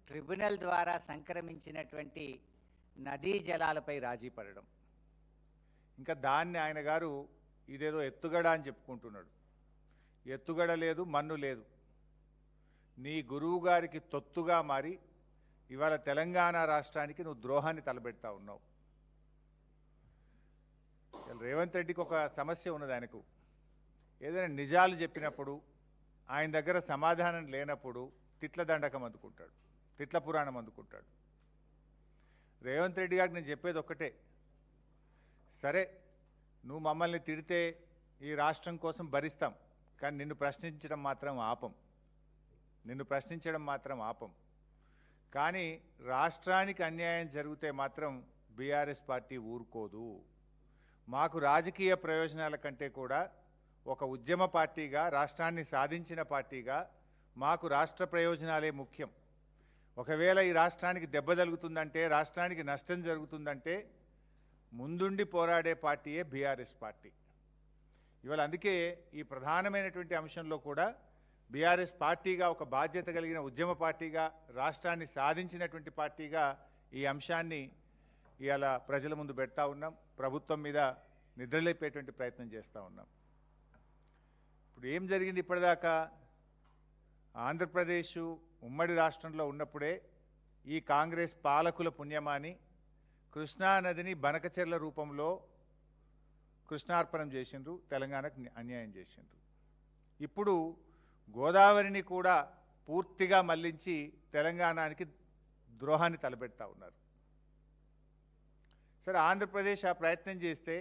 Tribunal ద్వారా సంక్రమించినటువంటి నదీ జలాలపై రాజీ పడడం. ఇంకా దాన్ని ఆయన గారు ఇదేదో ఎత్తుగడ అని చెప్పుకుంటున్నాడు. ఎత్తుగడ లేదు, మన్ను లేదు. నీ గురువు గారికి తొత్తుగా మారి ఇవాళ తెలంగాణ రాష్ట్రానికి నువ్వు ద్రోహాన్ని తలబెడతా ఉన్నావు. రేవంత్ రెడ్డికి ఒక సమస్య ఉన్నది. ఆయనకు ఏదైనా నిజాలు చెప్పినప్పుడు ఆయన దగ్గర సమాధానం లేనప్పుడు తిట్ల దండకం అందుకుంటాడు, తిట్ల పురాణం అందుకుంటాడు. రేవంత్ రెడ్డి గారికి నేను చెప్పేది ఒక్కటే, సరే నువ్వు మమ్మల్ని తిడితే ఈ రాష్ట్రం కోసం భరిస్తాం, కానీ నిన్ను ప్రశ్నించడం మాత్రం ఆపం. కానీ రాష్ట్రానికి అన్యాయం జరిగితే మాత్రం బీఆర్ఎస్ పార్టీ ఊరుకోదు. మాకు రాజకీయ ప్రయోజనాల కంటే కూడా ఒక ఉద్యమ పార్టీగా, రాష్ట్రాన్ని సాధించిన పార్టీగా మాకు రాష్ట్ర ప్రయోజనాలే ముఖ్యం. ఒకవేళ ఈ రాష్ట్రానికి దెబ్బ తగులుతుందంటే, రాష్ట్రానికి నష్టం జరుగుతుందంటే ముందుండి పోరాడే పార్టీయే బీఆర్ఎస్ పార్టీ. ఇవాళ అందుకే ఈ ప్రధానమైనటువంటి అంశంలో కూడా బీఆర్ఎస్ పార్టీగా, ఒక బాధ్యత కలిగిన ఉద్యమ పార్టీగా, రాష్ట్రాన్ని సాధించినటువంటి పార్టీగా ఈ అంశాన్ని ఇవాళ ప్రజల ముందు పెడతా ఉన్నాం. ప్రభుత్వం మీద నిద్రలేపేటువంటి ప్రయత్నం చేస్తూ ఉన్నాం. ఇప్పుడు ఏం జరిగింది ఇప్పటిదాకా? ఆంధ్రప్రదేశ్ ఉమ్మడి రాష్ట్రంలో ఉన్నప్పుడే ఈ కాంగ్రెస్ పాలకుల పుణ్యమాని కృష్ణానదిని బనకచెర్ల రూపంలో కృష్ణార్పణం చేసిండ్రు, తెలంగాణకు అన్యాయం చేసిండ్రు. ఇప్పుడు గోదావరిని కూడా పూర్తిగా మళ్లించి తెలంగాణకి ద్రోహాన్ని తలపెడతా ఉన్నారు. సరే, ఆంధ్రప్రదేశ్ ఆ ప్రయత్నం చేస్తే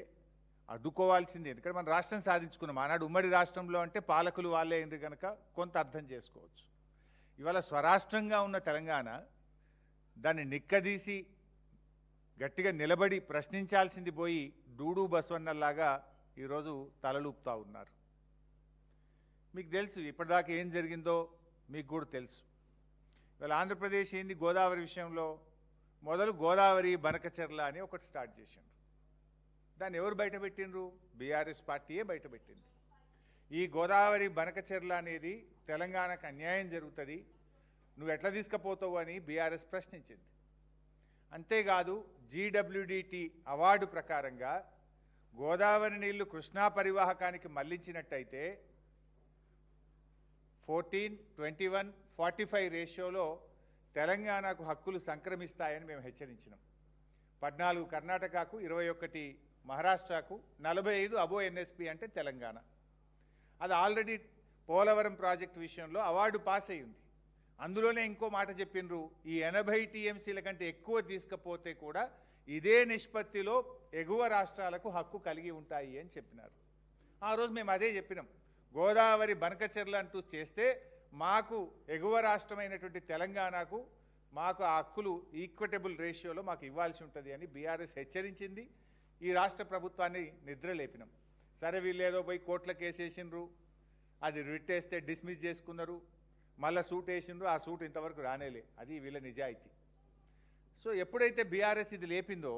అడ్డుకోవాల్సింది. ఎందుకంటే మనం రాష్ట్రం సాధించుకున్నాం. ఆనాడు ఉమ్మడి రాష్ట్రంలో అంటే పాలకులు వాళ్ళే అయింది కనుక కొంత అర్థం చేసుకోవచ్చు. ఇవాళ స్వరాష్ట్రంగా ఉన్న తెలంగాణ దాన్ని నిక్కదీసి గట్టిగా నిలబడి ప్రశ్నించాల్సింది పోయి డూడు బసవన్నలాగా ఈరోజు తలలూపుతా ఉన్నారు. మీకు తెలుసు ఇప్పటిదాకా ఏం జరిగిందో, మీకు కూడా తెలుసు. ఇవాళ ఆంధ్రప్రదేశ్ ఏంది గోదావరి విషయంలో, మొదలు గోదావరి బనకచెర్ల అని ఒకటి స్టార్ట్ చేసిండ్రు. దాన్ని ఎవరు బయటపెట్టిండ్రు? బీఆర్ఎస్ పార్టీయే బయటపెట్టింది. ఈ గోదావరి బనకచెర్ల అనేది తెలంగాణకు అన్యాయం జరుగుతుంది, నువ్వు ఎట్లా తీసుకుపోతావు అని బీఆర్ఎస్ ప్రశ్నించింది. అంతేకాదు జీడబ్ల్యూడిటి అవార్డు ప్రకారంగా గోదావరి నీళ్లు కృష్ణా పరివాహకానికి మళ్లించినట్టయితే 14:21:45 రేషియోలో తెలంగాణకు హక్కులు సంక్రమిస్తాయని మేము హెచ్చరించినాం. 14 కర్ణాటకకు, 21 మహారాష్ట్రకు, 45 అబో ఎన్ఎస్పి అంటే తెలంగాణ. అది ఆల్రెడీ పోలవరం ప్రాజెక్టు విషయంలో అవార్డు పాస్ అయ్యింది. అందులోనే ఇంకో మాట చెప్పిండ్రు, ఈ 80 టీఎంసీల కంటే ఎక్కువ తీసుకపోతే కూడా ఇదే నిష్పత్తిలో ఎగువ రాష్ట్రాలకు హక్కు కలిగి ఉంటాయి అని చెప్పినారు. ఆ రోజు మేము అదే చెప్పినాం, గోదావరి బనకచెర్ల అంటూ చేస్తే మాకు ఎగువ రాష్ట్రమైనటువంటి తెలంగాణకు మాకు ఆ హక్కులు ఈక్విటబుల్ రేషియోలో మాకు ఇవ్వాల్సి ఉంటుంది అని బీఆర్ఎస్ హెచ్చరించింది. ఈ రాష్ట్ర ప్రభుత్వాన్ని నిద్రలేపినాం. సరే, వీళ్ళు ఏదో పోయి కోర్టుల కేసు వేసిండ్రు, అది రిట్ వేస్తే డిస్మిస్ చేసుకున్నారు, మళ్ళీ సూట్ వేసిండ్రు, ఆ సూట్ ఇంతవరకు రానేలే. అది వీళ్ళ నిజాయితీ. సో ఎప్పుడైతే బీఆర్ఎస్ ఇది లేపిందో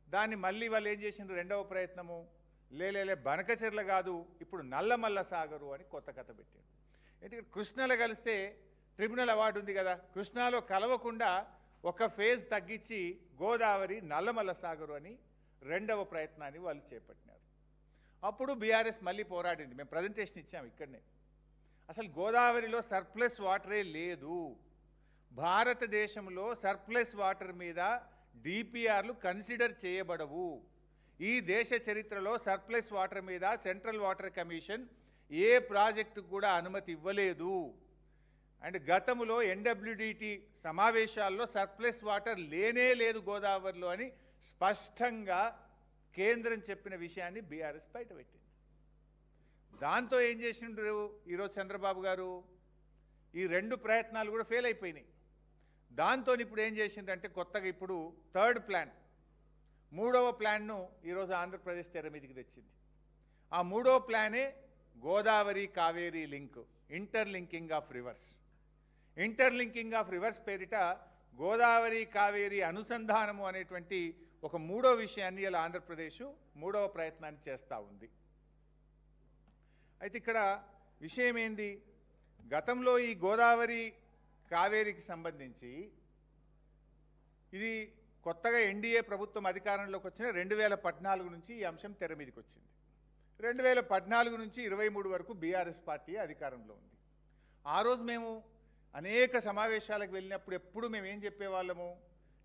దాన్ని మళ్ళీ వాళ్ళు ఏం చేసిండ్రు, రెండవ ప్రయత్నము, లేలే బనకచెర్ల కాదు ఇప్పుడు నల్లమల్ల సాగరు అని కొత్త కథ పెట్టారు. ఎందుకంటే కృష్ణలో కలిస్తే ట్రిబ్యునల్ అవార్డు ఉంది కదా, కృష్ణాలో కలవకుండా ఒక ఫేజ్ తగ్గించి గోదావరి నల్లమల్ల సాగరు అని రెండవ ప్రయత్నాన్ని వాళ్ళు చేపట్టినారు. అప్పుడు బీఆర్ఎస్ మళ్ళీ పోరాడింది. మేము ప్రజెంటేషన్ ఇచ్చాము ఇక్కడనే. అసలు గోదావరిలో సర్ప్లస్ వాటరే లేదు. భారతదేశంలో సర్ప్లస్ వాటర్ మీద డిపిఆర్లు కన్సిడర్ చేయబడవు. ఈ దేశ చరిత్రలో సర్ప్లస్ వాటర్ మీద సెంట్రల్ వాటర్ కమిషన్ ఏ ప్రాజెక్టుకు కూడా అనుమతి ఇవ్వలేదు. అండ్ గతంలో ఎన్డబ్ల్యూడిటి సమావేశాల్లో సర్ప్లస్ వాటర్ లేనే లేదు గోదావరిలో అని స్పష్టంగా కేంద్రం చెప్పిన విషయాన్ని బీఆర్ఎస్ బయటపెట్టింది. దాంతో ఏం చేసిండ్రు ఈరోజు చంద్రబాబు గారు, ఈ రెండు ప్రయత్నాలు కూడా ఫెయిల్ అయిపోయినాయి. దాంతో ఇప్పుడు ఏం చేసిండ్రంటే కొత్తగా ఇప్పుడు థర్డ్ ప్లాన్, మూడవ ప్లాన్ను ఈరోజు ఆంధ్రప్రదేశ్ తెర మీదకి తెచ్చింది. ఆ మూడవ ప్లానే Godavari Kaveri link, interlinking of rivers. Interlinking of rivers పేరిట గోదావరి కావేరీ అనుసంధానము అనేటువంటి ఒక మూడో విషయాన్ని ఇలా ఆంధ్రప్రదేశ్ మూడవ ప్రయత్నాన్ని చేస్తూ ఉంది. అయితే ఇక్కడ విషయం ఏంది, గతంలో ఈ గోదావరి కావేరికి సంబంధించి ఇది కొత్తగా ఎన్డీఏ ప్రభుత్వం అధికారంలోకి వచ్చిన 2014 నుంచి ఈ అంశం తెర మీదకి వచ్చింది. 2014 నుంచి 23 వరకు బీఆర్ఎస్ పార్టీ అధికారంలో ఉంది. ఆ రోజు మేము అనేక సమావేశాలకు వెళ్ళినప్పుడు ఎప్పుడు మేము ఏం చెప్పేవాళ్ళము,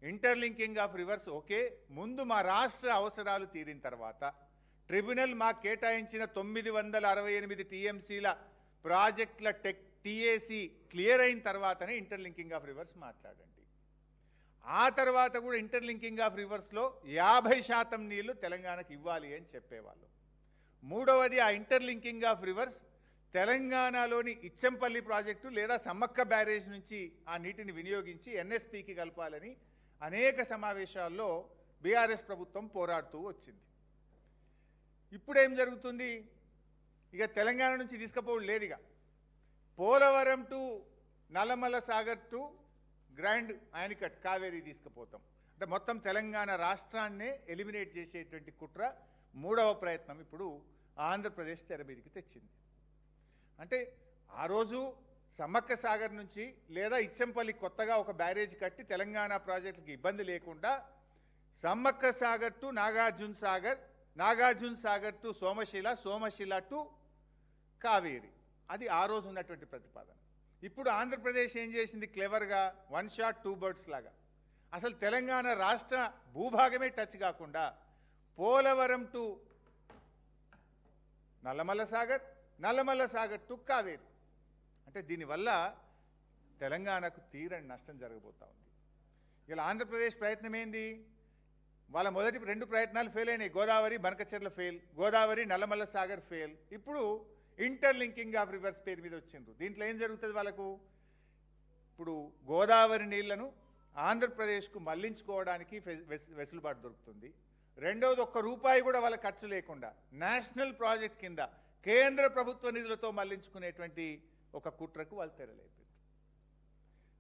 ఇంటర్లింకింగ్ ఆఫ్ రివర్స్ ఓకే, ముందు మా రాష్ట్ర అవసరాలు తీరిన తర్వాత ట్రిబ్యునల్ మాకు కేటాయించిన 968 టీఎంసీల ప్రాజెక్టుల టీఏసీ క్లియర్ అయిన తర్వాతనే ఇంటర్లింకింగ్ ఆఫ్ రివర్స్ మాట్లాడండి. ఆ తర్వాత కూడా ఇంటర్లింకింగ్ ఆఫ్ రివర్స్లో 50% నీళ్లు తెలంగాణకు ఇవ్వాలి అని చెప్పేవాళ్ళు. మూడవది, ఆ ఇంటర్లింకింగ్ ఆఫ్ రివర్స్ తెలంగాణలోని ఇచ్చంపల్లి ప్రాజెక్టు లేదా సమ్మక్క బ్యారేజ్ నుంచి ఆ నీటిని వినియోగించి ఎన్ఎస్పికి కలపాలని అనేక సమావేశాల్లో బీఆర్ఎస్ ప్రభుత్వం పోరాడుతూ వచ్చింది. ఇప్పుడేం జరుగుతుంది, ఇక తెలంగాణ నుంచి తీసుకుపోవడం లేదు. ఇక Polavaram to Nallamala Sagar to grand anicut Kaveri తీసుకుపోతాం అంటే మొత్తం తెలంగాణ రాష్ట్రాన్నే ఎలిమినేట్ చేసేటువంటి కుట్ర మూడవ ప్రయత్నం ఇప్పుడు ఆంధ్రప్రదేశ్ తెర మీదకి తెచ్చింది. అంటే ఆ రోజు సమ్మక్క సాగర్ నుంచి లేదా ఇచ్చంపల్లి కొత్తగా ఒక బ్యారేజ్ కట్టి తెలంగాణ ప్రాజెక్టులకు ఇబ్బంది లేకుండా Sammakka Sagar to Nagarjuna Sagar, Nagarjuna Sagar to Somasila, Somasila to Kaveri, అది ఆ రోజు ఉన్నటువంటి ప్రతిపాదన. ఇప్పుడు ఆంధ్రప్రదేశ్ ఏం చేసింది, క్లెవర్గా 1 షాట్ 2 బర్డ్స్ లాగా అసలు తెలంగాణ రాష్ట్ర భూభాగమే టచ్ కాకుండా పోలవరం టు నల్లమల్ల సాగర్, నల్లమల్ల సాగర్ టు కావేరి, అంటే దీనివల్ల తెలంగాణకు తీరని నష్టం జరగబోతా ఉంది. ఇలా ఆంధ్రప్రదేశ్ ప్రయత్నం ఏంది, వాళ్ళ మొదటి 2 ప్రయత్నాలు ఫెయిల్ అయినాయి. గోదావరి బనకచెర్ల ఫెయిల్, గోదావరి నల్లమల్ల సాగర్ ఫెయిల్, ఇప్పుడు ఇంటర్లింకింగ్ ఆఫ్ రివర్స్ పేరు మీద వచ్చిండ్రు. దీంట్లో ఏం జరుగుతుంది, వాళ్ళకు ఇప్పుడు గోదావరి నీళ్లను ఆంధ్రప్రదేశ్కు మళ్లించుకోవడానికి వెసులుబాటు దొరుకుతుంది. రెండవది, ₹1 కూడా వాళ్ళ ఖర్చు లేకుండా నేషనల్ ప్రాజెక్ట్ కింద కేంద్ర ప్రభుత్వ నిధులతో మళ్లించుకునేటువంటి ఒక కుట్రకు వాళ్ళు తెరలేపారు.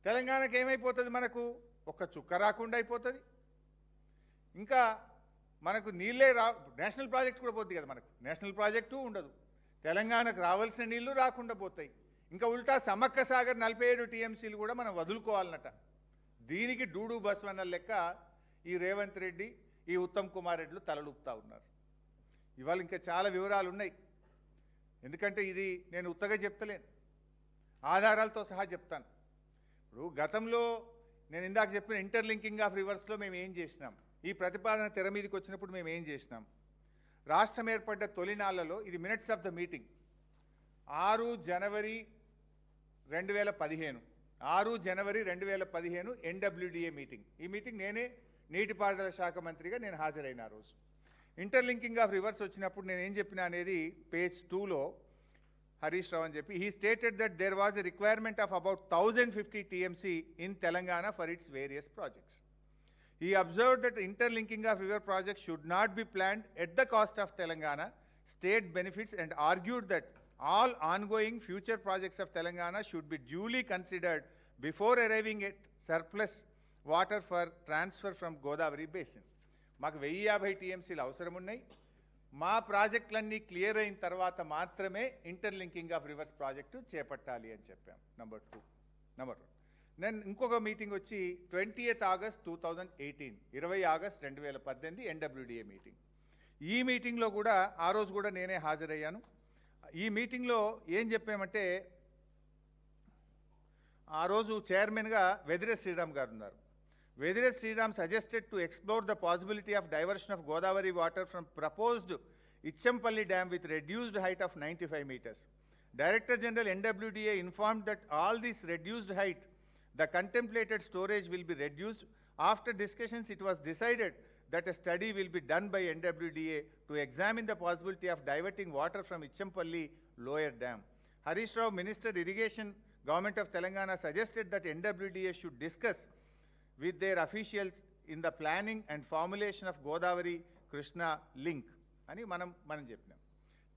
తెలంగాణకు ఏమైపోతుంది, మనకు ఒక్క చుక్క రాకుండా అయిపోతుంది. ఇంకా మనకు నీళ్ళే నేషనల్ ప్రాజెక్ట్ కూడా పోతుంది కదా, మనకు నేషనల్ ప్రాజెక్టు ఉండదు, తెలంగాణకు రావాల్సిన నీళ్లు రాకుండా పోతాయి. ఇంకా ఉల్టా సమ్మక్క సాగర్ 47 టీఎంసీలు కూడా మనం వదులుకోవాలన్నట. దీనికి డూడు బస్వన్న లెక్క ఈ రేవంత్ రెడ్డి, ఈ ఉత్తమ్ కుమార్ రెడ్డిలు తలలుపుతా ఉన్నారు. ఇవాళ ఇంకా చాలా వివరాలు ఉన్నాయి, ఎందుకంటే ఇది నేను ఉత్తగా చెప్తలేను, ఆధారాలతో సహా చెప్తాను. ఇప్పుడు గతంలో నేను ఇందాక చెప్పిన ఇంటర్లింకింగ్ ఆఫ్ రివర్స్లో మేము ఏం చేసినాం, ఈ ప్రతిపాదన తెర మీదకి వచ్చినప్పుడు మేము ఏం చేసినాం, రాష్ట్రం ఏర్పడ్డ తొలినాళ్లలో ఇది minutes of the meeting 6 January 2015 NWDA meeting. ఈ మీటింగ్ నేనే నీటిపారుదల శాఖ మంత్రిగా నేను హాజరైన ఆ రోజు. ఇంటర్లింకింగ్ ఆఫ్ రివర్స్ వచ్చినప్పుడు నేను ఏం చెప్పినా అనేది పేజ్ 2లో హరీష్ రావు అని చెప్పి, he stated that there was a requirement of about 1050 TMC in Telangana for its various projects. He observed that interlinking of river projects should not be planned at the cost of Telangana state benefits and argued that all ongoing future projects of Telangana should be duly considered before arriving at surplus water for transfer from Godavari basin. మాకు 1050 టీఎంసీలు అవసరం ఉన్నాయి, మా ప్రాజెక్టులన్నీ clear అయిన తర్వాత మాత్రమే interlinking of reverse project చేపట్టాలి అని చెప్పాం. నెంబర్ 2. నేను ఇంకొక మీటింగ్ వచ్చి 20th August 2018, 20 August 2018 NWDA meeting. ఈ మీటింగ్లో కూడా ఆ రోజు కూడా నేనే హాజరయ్యాను. ఈ మీటింగ్లో ఏం చెప్పామంటే, ఆ రోజు చైర్మన్గా వెదిరే శ్రీరామ్ గారు ఉన్నారు. Vedire Sriram suggested to explore the possibility of diversion of Godavari water from proposed Ichampalli dam with reduced height of 95 meters. Director General NWDA informed that all this reduced height, the contemplated storage will be reduced. After discussions, it was decided that a study will be done by NWDA to examine the possibility of diverting water from Ichampalli lower dam. Harish Rao, Minister Irrigation, Government of Telangana, suggested that NWDA should discuss with their officials in the planning and formulation of Godavari Krishna link అని మనం చెప్పినాం.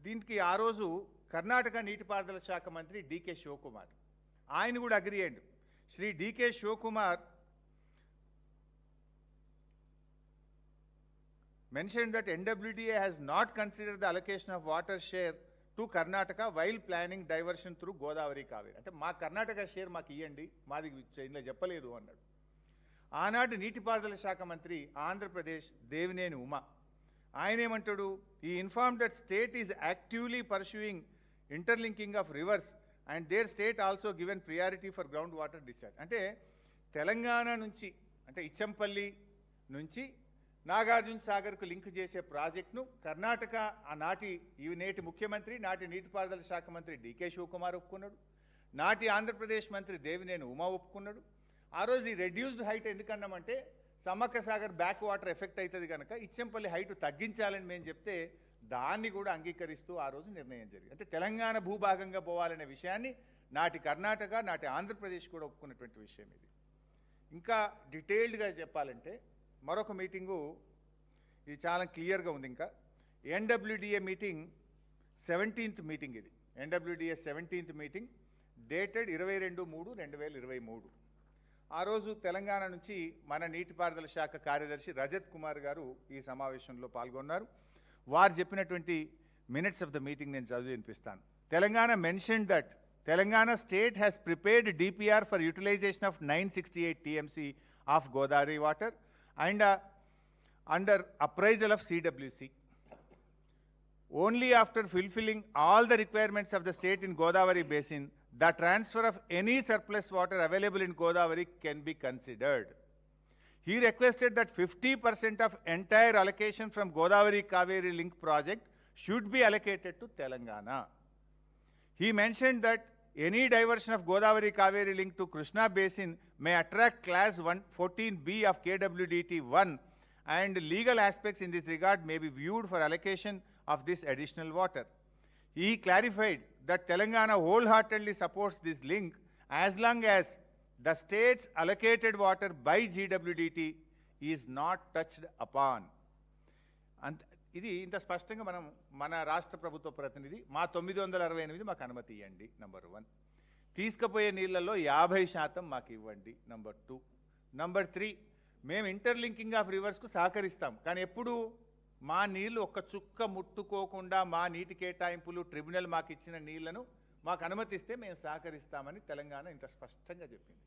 దీనికి ఆ రోజు కర్ణాటక నీటిపారుదల శాఖ మంత్రి decay Shivakumar ఆయన కూడా అగ్రీ అయ్యాడు. Shri D K Shivakumar mentioned that NWDA has not considered the allocation of water share to Karnataka while planning diversion through Godavari Kaveri. అంటే మా కర్ణాటక షేర్ మాకు ఇవ్వండి, మాది ఇందులో చెప్పలేదు అన్నాడు. ఆనాటి నీటిపారుదల శాఖ మంత్రి ఆంధ్రప్రదేశ్ దేవినేని ఉమా ఆయన ఏమంటాడు, ఈ inform that state is actively pursuing interlinking of rivers and there state also given priority for ground water discharge. అంటే తెలంగాణ నుంచి అంటే ఇచ్చంపల్లి నుంచి నాగార్జున సాగర్కు లింక్ చేసే ప్రాజెక్టును కర్ణాటక నేటి ముఖ్యమంత్రి నాటి నీటిపారుదల శాఖ మంత్రి డికే శివకుమార్ ఒప్పుకున్నాడు, నాటి ఆంధ్రప్రదేశ్ మంత్రి దేవినేని ఉమా ఒప్పుకున్నాడు. ఆ రోజు ఈ రెడ్యూస్డ్ హైట్ ఎందుకన్నామంటే Sammakka Sagar back water effect అవుతుంది కనుక ఇచ్చంపల్లి హైట్ తగ్గించాలని మేము చెప్తే దాన్ని కూడా అంగీకరిస్తూ ఆ రోజు నిర్ణయం జరిగింది. అంటే తెలంగాణ భూభాగంగా పోవాలనే విషయాన్ని నాటి కర్ణాటక నాటి ఆంధ్రప్రదేశ్ కూడా ఒప్పుకున్నటువంటి విషయం ఇది. ఇంకా డీటెయిల్డ్గా చెప్పాలంటే మరొక మీటింగు ఇది చాలా క్లియర్గా ఉంది. ఇంకా ఎన్డబ్ల్యూడిఏ మీటింగ్ 17th మీటింగ్, ఇది ఎన్డబ్ల్యూడిఏ 17th మీటింగ్ డేటెడ్ 22/3/2023. ఆ రోజు తెలంగాణ నుంచి మన నీటిపారుదల శాఖ కార్యదర్శి రజత్ కుమార్ గారు ఈ సమావేశంలో పాల్గొన్నారు. వారు చెప్పినటువంటి మినిట్స్ ఆఫ్ ద మీటింగ్ నేను చదివి వినిపిస్తాను. Telangana mention that Telangana state has prepared DPR for utilization of 968 TMC of Godavari water and under appraisal of CWC. Only after fulfilling all the requirements of the state in Godavari basin, the transfer of any surplus water available in Godavari can be considered. He requested that 50% of entire allocation from Godavari Kaveri link project should be allocated to Telangana. He mentioned that any diversion of Godavari Kaveri link to Krishna basin may attract class 114B of KWDT 1 and legal aspects in this regard may be viewed for allocation of this additional water. He clarified that Telangana wholeheartedly supports this link as long as the state's allocated water by GWDT is not touched upon. And ఇది ఇంత స్పష్టంగా మన రాష్ట్ర ప్రభుత్వ ప్రతినిధి మా 968 మాకు అనుమతి ఇవ్వండి నంబర్ 1, తీసుకుపోయే నీళ్ళల్లో 50% మాకు ఇవ్వండి నంబర్ 2, నంబర్ 3 మేము ఇంటర్లింకింగ్ ఆఫ్ రివర్స్కు సహకరిస్తాం కానీ ఎప్పుడు మా నీళ్లు ఒక్క చుక్క ముట్టుకోకుండా మా నీటి కేటాయింపులు ట్రిబ్యునల్ మాకు ఇచ్చిన నీళ్లను మాకు అనుమతిస్తే మేము సహకరిస్తామని తెలంగాణ ఇంత స్పష్టంగా చెప్పింది.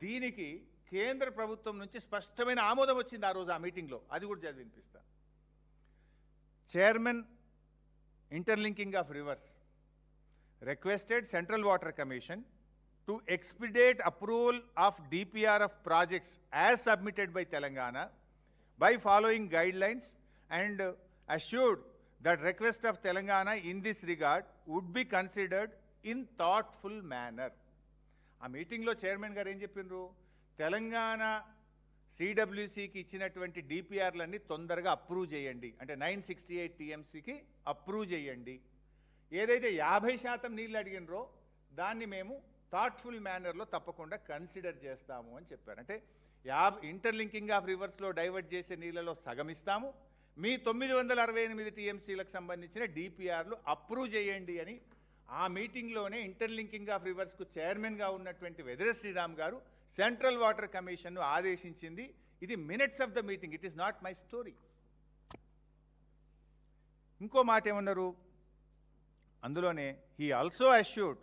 దీనికి కేంద్ర ప్రభుత్వం నుంచి స్పష్టమైన ఆమోదం వచ్చింది ఆ రోజు ఆ మీటింగ్లో, అది కూడా చదివి వినిపిస్తాను. Chairman, Interlinking of Rivers, requested Central Water Commission to expedite approval of DPR of projects as submitted by Telangana by following guidelines and assured that request of Telangana in this regard would be considered in thoughtful manner. ఆ మీటింగ్లో chairman గారు ఏం చెప్పిండ్రు, తెలంగాణ సిడబ్ల్యూసికి ఇచ్చినటువంటి డిపిఆర్లన్నీ తొందరగా approve చేయండి, అంటే 968 టీఎంసీకి approve చేయండి. ఏదైతే 50% నీళ్ళు అడిగినరో దాన్ని మేము థాట్ఫుల్ మేనర్లో తప్పకుండా కన్సిడర్ చేస్తాము అని చెప్పారు. అంటే ఇంటర్లింకింగ్ ఆఫ్ రివర్స్లో డైవర్ట్ చేసే నీళ్ళలో సగం ఇస్తాము, మీ 968 టీఎంసీలకు సంబంధించిన డిపిఆర్లు అప్రూవ్ చేయండి అని ఆ మీటింగ్లోనే ఇంటర్లింకింగ్ ఆఫ్ రివర్స్కు చైర్మన్గా ఉన్నటువంటి వెదర శ్రీరామ్ గారు సెంట్రల్ వాటర్ కమిషన్ను ఆదేశించింది. ఇది minutes of the meeting, it is not my story. ఇంకో మాట ఏమన్నారు అందులోనే, he also assured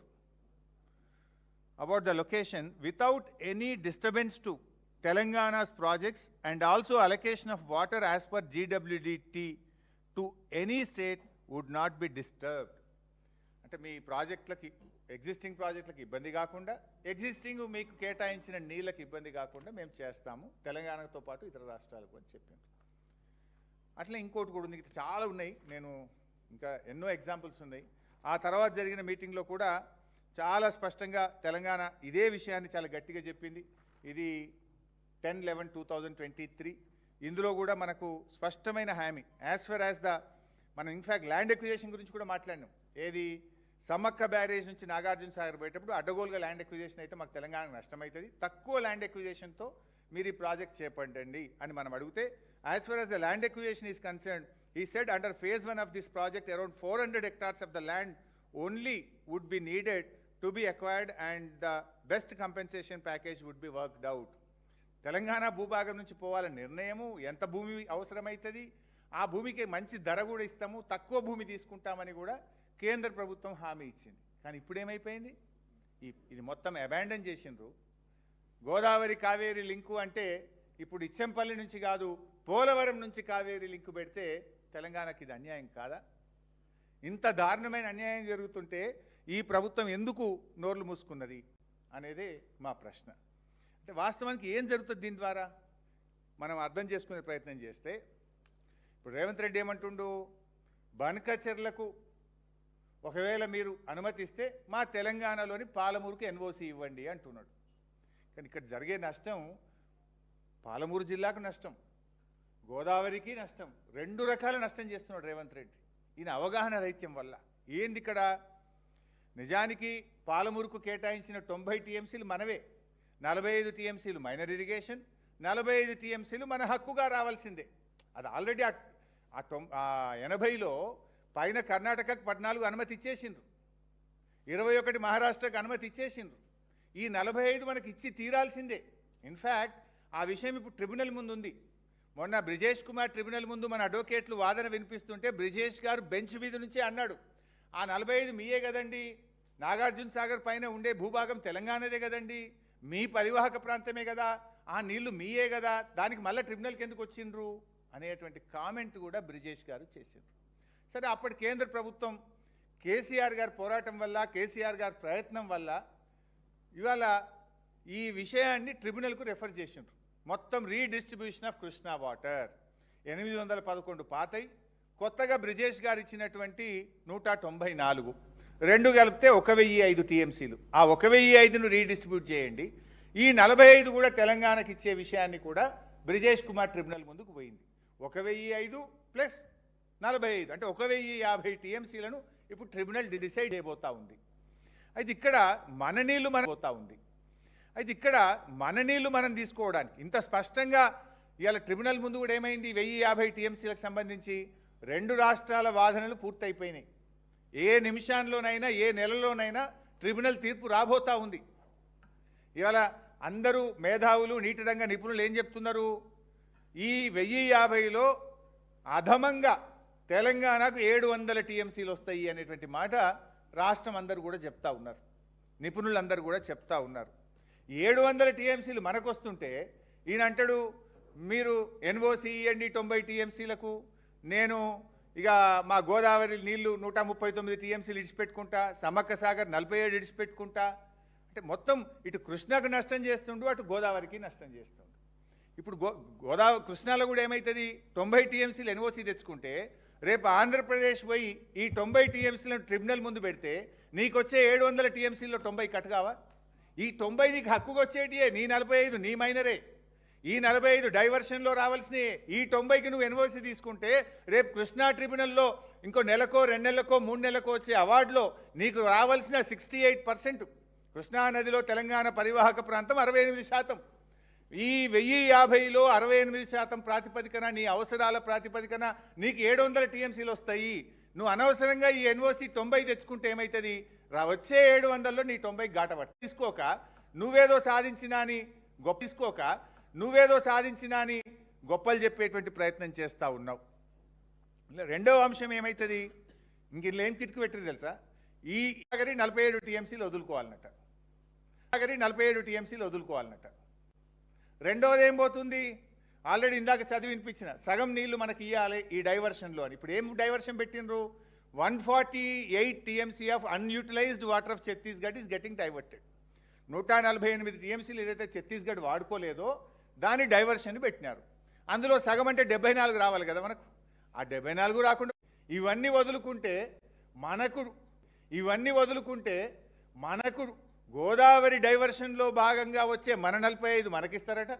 about the location without any disturbance to Telangana's projects and also allocation of water as per GWDT to any state would not be disturbed. అంటే మీ ప్రాజెక్టులకి existing ప్రాజెక్టులకు ఇబ్బంది కాకుండా, existing మీకు కేటాయించిన నీళ్ళకి ఇబ్బంది కాకుండా మేము చేస్తాము తెలంగాణతో పాటు ఇతర రాష్ట్రాలకు అని చెప్పాను. అట్లా ఇంకోటి కూడా ఉంది, చాలా ఉన్నాయి, నేను ఇంకా ఎన్నో ఎగ్జాంపుల్స్ ఉన్నాయి. ఆ తర్వాత జరిగిన మీటింగ్లో కూడా చాలా స్పష్టంగా తెలంగాణ ఇదే విషయాన్ని చాలా గట్టిగా చెప్పింది. ఇది 10/11/2023. ఇందులో కూడా మనకు స్పష్టమైన హామీ యాజ్ ఫర్ యాజ్ మనం ఇన్ఫ్యాక్ట్ ల్యాండ్ ఎక్విజేషన్ గురించి కూడా మాట్లాడినాం. ఏది సమ్మక్క బ్యారేజ్ నుంచి నాగార్జున సాగర్ పోయేటప్పుడు అడ్డగోలుగా ల్యాండ్ ఎక్విజేషన్ అయితే మాకు తెలంగాణకు నష్టమవుతుంది, తక్కువ ల్యాండ్ ఎక్విజేషన్తో మీరు ఈ ప్రాజెక్ట్ చేపట్టండి అని మనం అడిగితే, as for as the land acquisition is concern, he said under phase 1 of this project around 400 hectares of the land only would be needed to be acquired and the best compensation package would be worked out. Telangana భూభాగం నుంచి పోవాలని నిర్ణయము, ఎంత భూమి అవసరమవుతుంది, ఆ భూమికి మంచి ధర కూడా ఇస్తాము, తక్కువ భూమి తీసుకుంటామని కూడా కేంద్ర ప్రభుత్వం హామీ ఇచ్చింది. కానీ ఇప్పుడు ఏమైపోయింది? ఇది మొత్తం అబాండన్ చేసిండ్రు. గోదావరి కావేరీ లింకు అంటే ఇప్పుడు ఇచ్చంపల్లి నుంచి కాదు, పోలవరం నుంచి కావేరీ లింకు పెడితే తెలంగాణకి ఇది అన్యాయం కాదా? ఇంత దారుణమైన అన్యాయం జరుగుతుంటే ఈ ప్రభుత్వం ఎందుకు నోర్లు మూసుకున్నది అనేదే మా ప్రశ్న. అంటే వాస్తవానికి ఏం జరుగుతుంది దీని ద్వారా మనం అర్థం చేసుకునే ప్రయత్నం చేస్తే, ఇప్పుడు రేవంత్ రెడ్డి ఏమంటుండు, బనకచెర్లకు ఒకవేళ మీరు అనుమతిస్తే మా తెలంగాణలోని పాలమూరుకి ఎన్ఓసి ఇవ్వండి అంటున్నాడు. కానీ ఇక్కడ జరిగే నష్టం పాలమూరు జిల్లాకు నష్టం, గోదావరికి నష్టం, రెండు రకాల నష్టం చేస్తున్నాడు రేవంత్ రెడ్డి. ఈయన అవగాహన రైత్యం వల్ల ఏంది ఇక్కడ? నిజానికి పాలమూరుకు కేటాయించిన 90 టీఎంసీలు మనవే, 45 టీఎంసీలు మైనర్ ఇరిగేషన్, 45 టీఎంసీలు మన హక్కుగా రావాల్సిందే. అది ఆల్రెడీ 80లో పైన కర్ణాటకకు 14 అనుమతి ఇచ్చేసిండ్రు, 21 మహారాష్ట్రకు అనుమతి ఇచ్చేసిండ్రు. ఈ 45 మనకి ఇచ్చి తీరాల్సిందే. ఇన్ఫ్యాక్ట్ ఆ విషయం ఇప్పుడు ట్రిబ్యునల్ ముందు ఉంది. మొన్న బ్రిజేష్ కుమార్ ట్రిబ్యునల్ ముందు మన అడ్వకేట్లు వాదన వినిపిస్తుంటే బ్రిజేష్ గారు బెంచ్ మీద నుంచే అన్నాడు, ఆ 45 మీయే కదండి, నాగార్జున సాగర్ పైన ఉండే భూభాగం తెలంగాణదే కదండి, మీ పరివాహక ప్రాంతమే కదా, ఆ నీళ్లు మీయే కదా, దానికి మళ్ళీ ట్రిబ్యునల్కి ఎందుకు వచ్చిండ్రు అనేటువంటి కామెంట్ కూడా బ్రిజేష్ గారు చేసిండ్రు. సరే, అప్పటి కేంద్ర ప్రభుత్వం కేసీఆర్ గారి పోరాటం వల్ల, కేసీఆర్ గారి ప్రయత్నం వల్ల ఇవాళ ఈ విషయాన్ని ట్రిబ్యునల్కు రెఫర్ చేసిండ్రు. మొత్తం రీడిస్ట్రిబ్యూషన్ ఆఫ్ కృష్ణా వాటర్ 811 పాతై, కొత్తగా బ్రిజేష్ గారు ఇచ్చినటువంటి 194, రెండు కలిపితే 1005 టీఎంసీలు. ఆ 1005ను రీడిస్ట్రిబ్యూట్ చేయండి, ఈ 45 కూడా తెలంగాణకి ఇచ్చే విషయాన్ని కూడా బ్రిజేష్ కుమార్ ట్రిబ్యునల్ ముందుకు పోయింది. 1005 ప్లస్ 45 అంటే 1050 టీఎంసీలను ఇప్పుడు ట్రిబ్యునల్ డిసైడ్ అయిపోతూ ఉంది. అయితే ఇక్కడ మన నీళ్లు మనం పోతా ఉంది. అయితే ఇక్కడ మన నీళ్లు మనం తీసుకోవడానికి ఇంత స్పష్టంగా ఇవాళ ట్రిబ్యునల్ ముందు కూడా ఏమైంది, 1050 టీఎంసీలకు సంబంధించి రెండు రాష్ట్రాల వాదనలు పూర్తయిపోయినాయి. ఏ నిమిషాల్లోనైనా ఏ నెలలోనైనా ట్రిబ్యునల్ తీర్పు రాబోతా ఉంది. ఇవాళ అందరూ మేధావులు, నీటి రంగ నిపుణులు ఏం చెప్తున్నారు, ఈ 1050లో అధమంగా తెలంగాణకు 700 టీఎంసీలు వస్తాయి అనేటువంటి మాట రాష్ట్రం అందరూ కూడా చెప్తా ఉన్నారు, నిపుణులందరూ కూడా చెప్తా ఉన్నారు. 700 టీఎంసీలు మనకు వస్తుంటే ఈయన అంటాడు, మీరు ఎన్ఓసి ఇవ్వండి 90 టీఎంసీలకు, నేను ఇక మా గోదావరి నీళ్లు 139 టీఎంసీలు ఇడిచిపెట్టుకుంటా, సమ్మక్క సాగర్ 47 ఇడిచిపెట్టుకుంటా. అంటే మొత్తం ఇటు కృష్ణకు నష్టం చేస్తుండు, అటు గోదావరికి నష్టం చేస్తుండు. ఇప్పుడు గోదావరి కృష్ణాలో కూడా ఏమవుతుంది, 90 టీఎంసీలు ఎన్ఓసి తెచ్చుకుంటే రేపు ఆంధ్రప్రదేశ్ పోయి ఈ 90 టీఎంసీలను ట్రిబ్యునల్ ముందు పెడితే నీకు వచ్చే 700 టీఎంసీల్లో 90 కట్ కావా? ఈ 90 నీకు హక్కుకు వచ్చేటియే, నీ 45 నీ మైనరే, ఈ 45 డైవర్షన్లో రావాల్సినవి. ఈ 90కి నువ్వు ఎన్ఓసి తీసుకుంటే రేపు కృష్ణా ట్రిబ్యునల్లో ఇంకో నెలకో 2 నెలలకో 3 నెలలకో వచ్చే అవార్డులో నీకు రావాల్సిన 68%. కృష్ణా నదిలో తెలంగాణ పరివాహక ప్రాంతం 68%. ఈ 1050లో 68% ప్రాతిపదికన, నీ అవసరాల ప్రాతిపదికన నీకు 700 టీఎంసీలు వస్తాయి. నువ్వు అనవసరంగా ఈ ఎన్ఓసి 90 తెచ్చుకుంటే ఏమవుతుంది, వచ్చే 700లో నీ 90 గాటపట్టు తీసుకోక, నువ్వేదో సాధించినా అని గొప్పలు చెప్పేటువంటి ప్రయత్నం చేస్తూ ఉన్నావు. రెండవ అంశం ఏమవుతుంది, ఇంక ఇలా ఏం కిటుకు పెట్టింది తెలుసా, ఈ 47 టీఎంసీలు వదులుకోవాలన్నట. రెండవది ఏం పోతుంది, ఆల్రెడీ ఇందాక చదివి వినిపించిన సగం నీళ్లు మనకి ఇవ్వాలి ఈ డైవర్షన్లో అని. ఇప్పుడు ఏం డైవర్షన్ పెట్టినరు, 148 TMC of unutilised water of Chhattisgarh is getting diverted. 148 టీఎంసీలు ఏదైతే ఛత్తీస్గఢ్ వాడుకోలేదో దాని డైవర్షన్ పెట్టినారు. అందులో సగం అంటే 74 రావాలి కదా మనకు. ఆ 74 రాకుండా ఇవన్నీ వదులుకుంటే మనకు గోదావరి డైవర్షన్లో భాగంగా వచ్చే మన 45 మనకిస్తారట,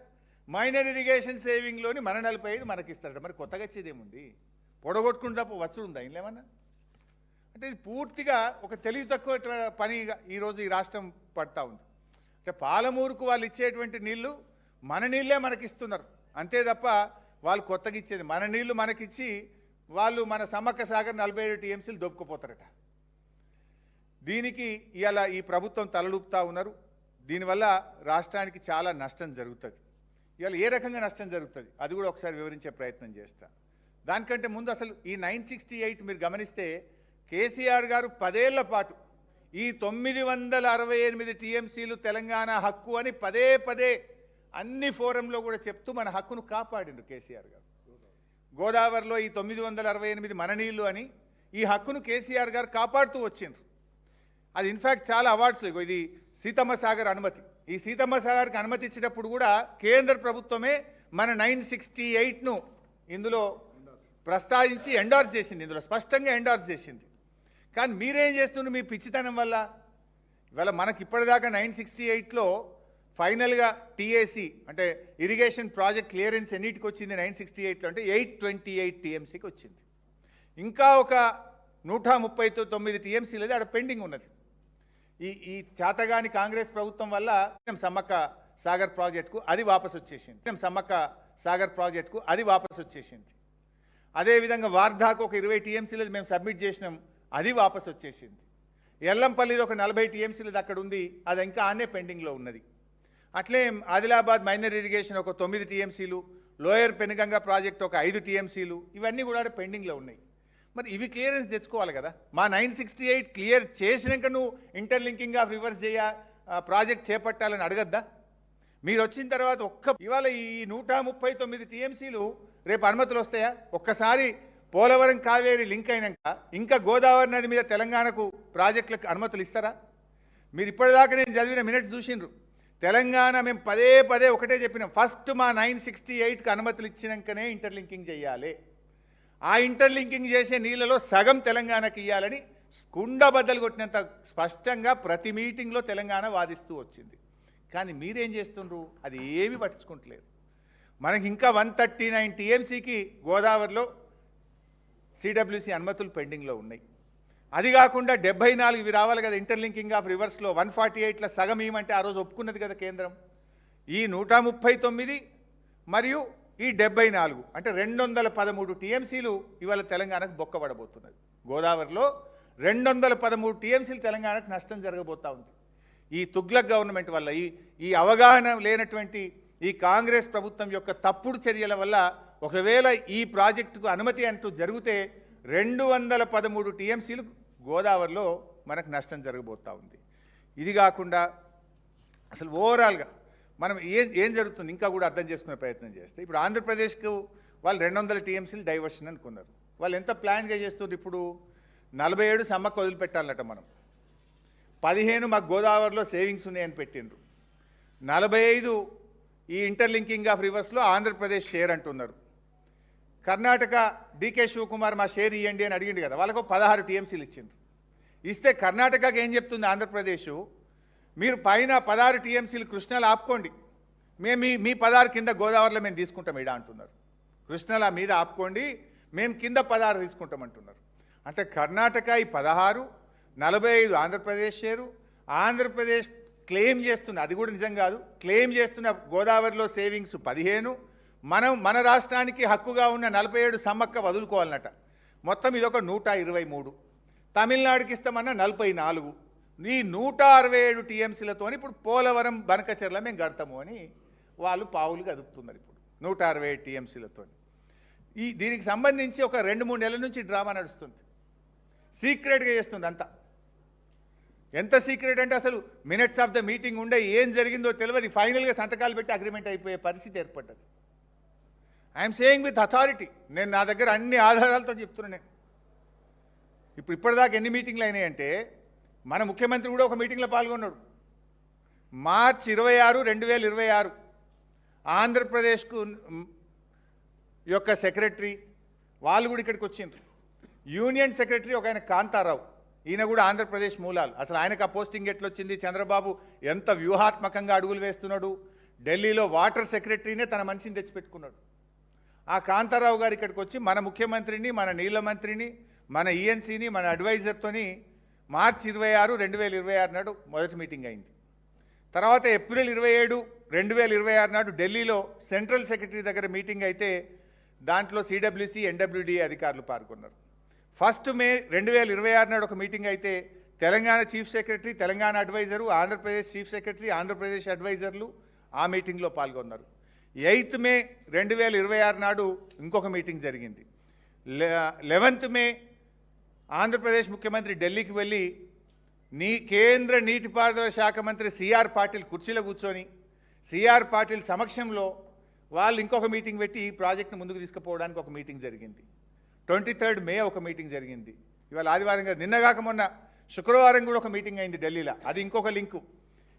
మైనర్ ఇరిగేషన్ సేవింగ్లోని మన 45 మనకిస్తారట. మరి కొత్తగా వచ్చేదేముంది, పొడగొట్టుకుంటూ తప్ప వచ్చుడుందా ఇంకేమన్నా? అంటే ఇది పూర్తిగా ఒక తెలివి తక్కువ పనిగా ఈరోజు ఈ రాష్ట్రం పడతా ఉంది. అంటే పాలమూరుకు వాళ్ళు ఇచ్చేటువంటి నీళ్లు మన నీళ్ళే మనకిస్తున్నారు అంతే తప్ప వాళ్ళు కొత్తగా ఇచ్చేది మన నీళ్లు మనకిచ్చి వాళ్ళు మన సమ్మక్క సాగర్ 47 టీఎంసీలు దొబ్బుకుపోతారట. దీనికి ఇవాళ ఈ ప్రభుత్వం తలలూపుతా ఉన్నారు. దీనివల్ల రాష్ట్రానికి చాలా నష్టం జరుగుతుంది. ఇవాళ ఏ రకంగా నష్టం జరుగుతుంది అది కూడా ఒకసారి వివరించే ప్రయత్నం చేస్తా. దానికంటే ముందు అసలు ఈ 968 మీరు గమనిస్తే కేసీఆర్ గారు 10 ఏళ్ల పాటు ఈ 968 టీఎంసీలు తెలంగాణ హక్కు అని పదే పదే అన్ని ఫోరంలో కూడా చెప్తూ మన హక్కును కాపాడిండు కేసీఆర్ గారు. గోదావరిలో ఈ 968 మన నీళ్లు అని ఈ హక్కును కేసీఆర్ గారు కాపాడుతూ వచ్చిండ్రు. అది ఇన్ఫ్యాక్ట్ చాలా అవార్డ్స్. ఇది సీతమ్మ సాగర్ అనుమతి. ఈ సీతమ్మ సాగర్కి అనుమతి ఇచ్చినప్పుడు కూడా కేంద్ర ప్రభుత్వమే మన 968ను ఇందులో ప్రస్తావించి ఎండార్స్ చేసింది, ఇందులో స్పష్టంగా ఎండార్స్ చేసింది. కానీ మీరేం చేస్తున్నారు మీ పిచ్చితనం వల్ల? ఇవాళ మనకి ఇప్పటిదాకా 968లో ఫైనల్గా టీఏసీ అంటే ఇరిగేషన్ ప్రాజెక్ట్ క్లియరెన్స్ ఎన్నిటికి వచ్చింది 968లో అంటే 828 టీఎంసీకి వచ్చింది. ఇంకా ఒక 139 టీఎంసీలది అక్కడ పెండింగ్ ఉన్నది. ఈ చేతగాని కాంగ్రెస్ ప్రభుత్వం వల్ల సమ్మక్క సాగర్ ప్రాజెక్టుకు అది వాపసు వచ్చేసింది. సమ్మక్క సాగర్ ప్రాజెక్టుకు అది వాపసు వచ్చేసింది. అదేవిధంగా వార్ధాకు ఒక 20 టీఎంసీలది మేము సబ్మిట్ చేసినాం, అది వాపసు వచ్చేసింది. ఎల్లంపల్లిది ఒక 40 టీఎంసీలది అక్కడ ఉంది, అది ఇంకా ఆనే పెండింగ్లో ఉన్నది. అట్లే ఆదిలాబాద్ మైనర్ ఇరిగేషన్ ఒక 9 టీఎంసీలు, లోయర్ పెనుగంగా ప్రాజెక్ట్ ఒక 5 టీఎంసీలు, ఇవన్నీ కూడా పెండింగ్లో ఉన్నాయి. మరి ఇవి క్లియరెన్స్ తెచ్చుకోవాలి కదా. మా 968 క్లియర్ చేసినాక నువ్వు ఇంటర్లింకింగ్ ఆఫ్ రివర్స్ ప్రాజెక్ట్ చేపట్టాలని అడగద్దా? మీరు వచ్చిన తర్వాత ఇవాళ ఈ 139 టీఎంసీలు రేపు అనుమతులు వస్తాయా? ఒక్కసారి పోలవరం కావేరి లింక్ అయినాక ఇంకా గోదావరి నది మీద తెలంగాణకు ప్రాజెక్టులకు అనుమతులు ఇస్తారా? మీరు ఇప్పటిదాకా నేను చదివిన మినిట్స్ చూసిండ్రు. తెలంగాణ మేము పదే పదే ఒకటే చెప్పినాం, ఫస్ట్ మా 968కి అనుమతులు ఇచ్చినాకనే ఇంటర్లింకింగ్ చేయాలి. ఆ ఇంటర్లింకింగ్ చేసే నీళ్ళలో సగం తెలంగాణకి ఇవ్వాలని కుండబద్దలు కొట్టినంత స్పష్టంగా ప్రతి మీటింగ్లో తెలంగాణ వాదిస్తూ వచ్చింది. కానీ మీరేం చేస్తుండ్రు? అది ఏమీ పట్టించుకుంటలేరు. మనకి ఇంకా 139 టీఎంసీకి గోదావరిలో సిడబ్ల్యూసి అనుమతులు పెండింగ్లో ఉన్నాయి. అది కాకుండా 74 ఇవి రావాలి కదా ఇంటర్లింకింగ్ ఆఫ్ రివర్స్లో. 148లో సగం ఏమంటే ఆ రోజు ఒప్పుకున్నది కదా కేంద్రం. ఈ 139 మరియు ఈ 74 అంటే 213 టీఎంసీలు ఇవాళ తెలంగాణకు బొక్కబడబోతున్నది. గోదావరిలో 213 టీఎంసీలు తెలంగాణకు నష్టం జరగబోతూ ఉంది. ఈ తుగ్లక్ గవర్నమెంట్ వల్ల, ఈ అవగాహన లేనటువంటి ఈ కాంగ్రెస్ ప్రభుత్వం యొక్క తప్పుడు చర్యల వల్ల ఒకవేళ ఈ ప్రాజెక్టుకు అనుమతి అంటూ జరిగితే 213 టీఎంసీలు గోదావరిలో మనకు నష్టం జరగబోతూ ఉంది. ఇది కాకుండా అసలు ఓవరాల్గా మనం ఏం జరుగుతుంది ఇంకా కూడా అర్థం చేసుకునే ప్రయత్నం చేస్తే, ఇప్పుడు ఆంధ్రప్రదేశ్కు వాళ్ళు 200 టీఎంసీలు డైవర్షన్ అనుకున్నారు. వాళ్ళు ఎంత ప్లాన్గా చేస్తున్నారు? ఇప్పుడు 47 సమ్మక్క వదిలిపెట్టాలట, మనం 15 మాకు గోదావరిలో సేవింగ్స్ ఉన్నాయని పెట్టిండ్రు, 45 ఈ ఇంటర్లింకింగ్ ఆఫ్ రివర్స్లో ఆంధ్రప్రదేశ్ షేర్ అంటున్నారు. కర్ణాటక డీకే శివకుమార్ మా షేర్ ఇవ్వండి అని అడిగింది కదా, వాళ్ళకు 16 టీఎంసీలు ఇచ్చిండ్రు. ఇస్తే కర్ణాటకకి ఏం చెప్తుంది ఆంధ్రప్రదేశ్, మీరు పైన 16 టీఎంసీలు కృష్ణాలో ఆపుకోండి, మేము మీ 16 కింద గోదావరిలో మేము తీసుకుంటాం ఇడా అంటున్నారు. కృష్ణాల మీద ఆపుకోండి, మేము కింద 16 తీసుకుంటామంటున్నారు. అంటే కర్ణాటక ఈ 16, 45 ఆంధ్రప్రదేశ్ షేరు. ఆంధ్రప్రదేశ్ క్లెయిమ్ చేస్తున్న, అది కూడా నిజం కాదు, క్లెయిమ్ చేస్తున్న గోదావరిలో సేవింగ్స్ 15, మన రాష్ట్రానికి హక్కుగా ఉన్న 47 సమ్మక్క వదులుకోవాలన్నట. మొత్తం ఇదొక 123. తమిళనాడుకి ఇస్తామన్నా 44. ఈ 167 టీఎంసీలతో ఇప్పుడు పోలవరం బనకచెర్ల మేము గడతాము అని వాళ్ళు పావులు కదుపుతున్నారు. ఇప్పుడు 167 టీఎంసీలతో దీనికి సంబంధించి ఒక 2-3 నెలల నుంచి డ్రామా నడుస్తుంది. సీక్రెట్గా చేస్తుంది అంతా. ఎంత సీక్రెట్ అంటే అసలు మినిట్స్ ఆఫ్ ద మీటింగ్ ఉండే ఏం జరిగిందో తెలియదు, ఫైనల్గా సంతకాలు పెట్టి అగ్రిమెంట్ అయిపోయే పరిస్థితి ఏర్పడ్డది. ఐఎమ్ సేయింగ్ విత్ అథారిటీ, నేను నా దగ్గర అన్ని ఆధారాలతో చెప్తున్నాను. నేను ఇప్పటిదాకా ఎన్ని మీటింగ్లు అయినాయంటే, మన ముఖ్యమంత్రి కూడా ఒక మీటింగ్లో పాల్గొన్నాడు. మార్చి 26, 2026 ఆంధ్రప్రదేశ్కు యొక్క సెక్రటరీ వాళ్ళు కూడా ఇక్కడికి వచ్చిండ్రు. యూనియన్ సెక్రటరీ ఒక ఆయన కాంతారావు, ఈయన కూడా ఆంధ్రప్రదేశ్ మూలాలు. అసలు ఆయనకు ఆ పోస్టింగ్ ఎట్లొచ్చింది? చంద్రబాబు ఎంత వ్యూహాత్మకంగా అడుగులు వేస్తున్నాడు. ఢిల్లీలో వాటర్ సెక్రటరీనే తన మనిషిని తెచ్చిపెట్టుకున్నాడు. ఆ కాంతారావు గారు ఇక్కడికి వచ్చి మన ముఖ్యమంత్రిని, మన నీళ్ల మంత్రిని, మన ఈఎన్సీని, మన అడ్వైజర్తోని మార్చి 26, 2026 నాడు మొదటి మీటింగ్ అయింది. తర్వాత ఏప్రిల్ 27, 2026 నాడు ఢిల్లీలో సెంట్రల్ సెక్రటరీ దగ్గర మీటింగ్ అయితే దాంట్లో సిడబ్ల్యూసి, ఎన్డబ్ల్యూడి అధికారులు పాల్గొన్నారు. 1 మే 2026 నాడు ఒక మీటింగ్ అయితే Telangana chief secretary, Telangana advisor, Andhra Pradesh chief secretary, Andhra Pradesh అడ్వైజర్లు ఆ మీటింగ్లో పాల్గొన్నారు. 8 మే 2026 నాడు ఇంకొక మీటింగ్ జరిగింది. 11th మే ఆంధ్రప్రదేశ్ ముఖ్యమంత్రి ఢిల్లీకి వెళ్ళి కేంద్ర నీటిపారుదల శాఖ మంత్రి సిఆర్ పాటిల్ కుర్చీలో కూర్చొని సిఆర్ పాటిల్ సమక్షంలో వాళ్ళు ఇంకొక మీటింగ్ పెట్టి ఈ ప్రాజెక్ట్ను ముందుకు తీసుకుపోవడానికి ఒక మీటింగ్ జరిగింది. 23 మే ఒక మీటింగ్ జరిగింది. ఇవాళ ఆదివారం కాదు, నిన్నగాక మొన్న శుక్రవారం కూడా ఒక మీటింగ్ అయింది ఢిల్లీలో. అది ఇంకొక లింకు,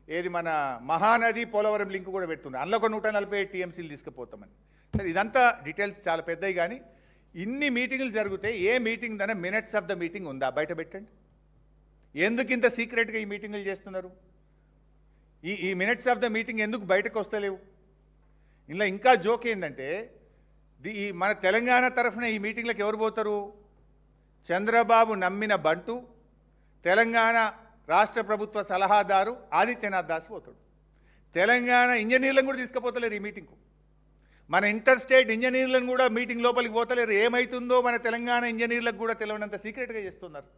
ఏది మన మహానది పోలవరం లింకు కూడా పెడుతుంది. అందులో ఒక 147 టీఎంసీలు తీసుకుపోతామని. సరే, ఇదంతా డీటెయిల్స్ చాలా పెద్దవి. కానీ ఇన్ని మీటింగులు జరిగితే ఏ మీటింగ్ దనే మినిట్స్ ఆఫ్ ద మీటింగ్ ఉందా? బయట పెట్టండి. ఎందుకు ఇంత సీక్రెట్గా ఈ మీటింగులు చేస్తున్నారు? ఈ మినిట్స్ ఆఫ్ ద మీటింగ్ ఎందుకు బయటకు వస్తలేవు? ఇలా ఇంకా జోక్ ఏంటంటే, ఈ మన తెలంగాణ తరఫున ఈ మీటింగ్లకు ఎవరు పోతారు? చంద్రబాబు నమ్మిన బంటు, తెలంగాణ రాష్ట్ర ప్రభుత్వ సలహాదారు ఆదిత్యనాథ్ దాస్ పోతాడు. తెలంగాణ ఇంజనీర్లను కూడా తీసుకుపోతలేరు ఈ మీటింగ్కు. మన ఇంటర్ స్టేట్ ఇంజనీర్లను కూడా మీటింగ్ లోపలికి పోతలేరు. ఏమవుతుందో మన తెలంగాణ ఇంజనీర్లకు కూడా తెలియనంత సీక్రెట్గా చేస్తున్నారు.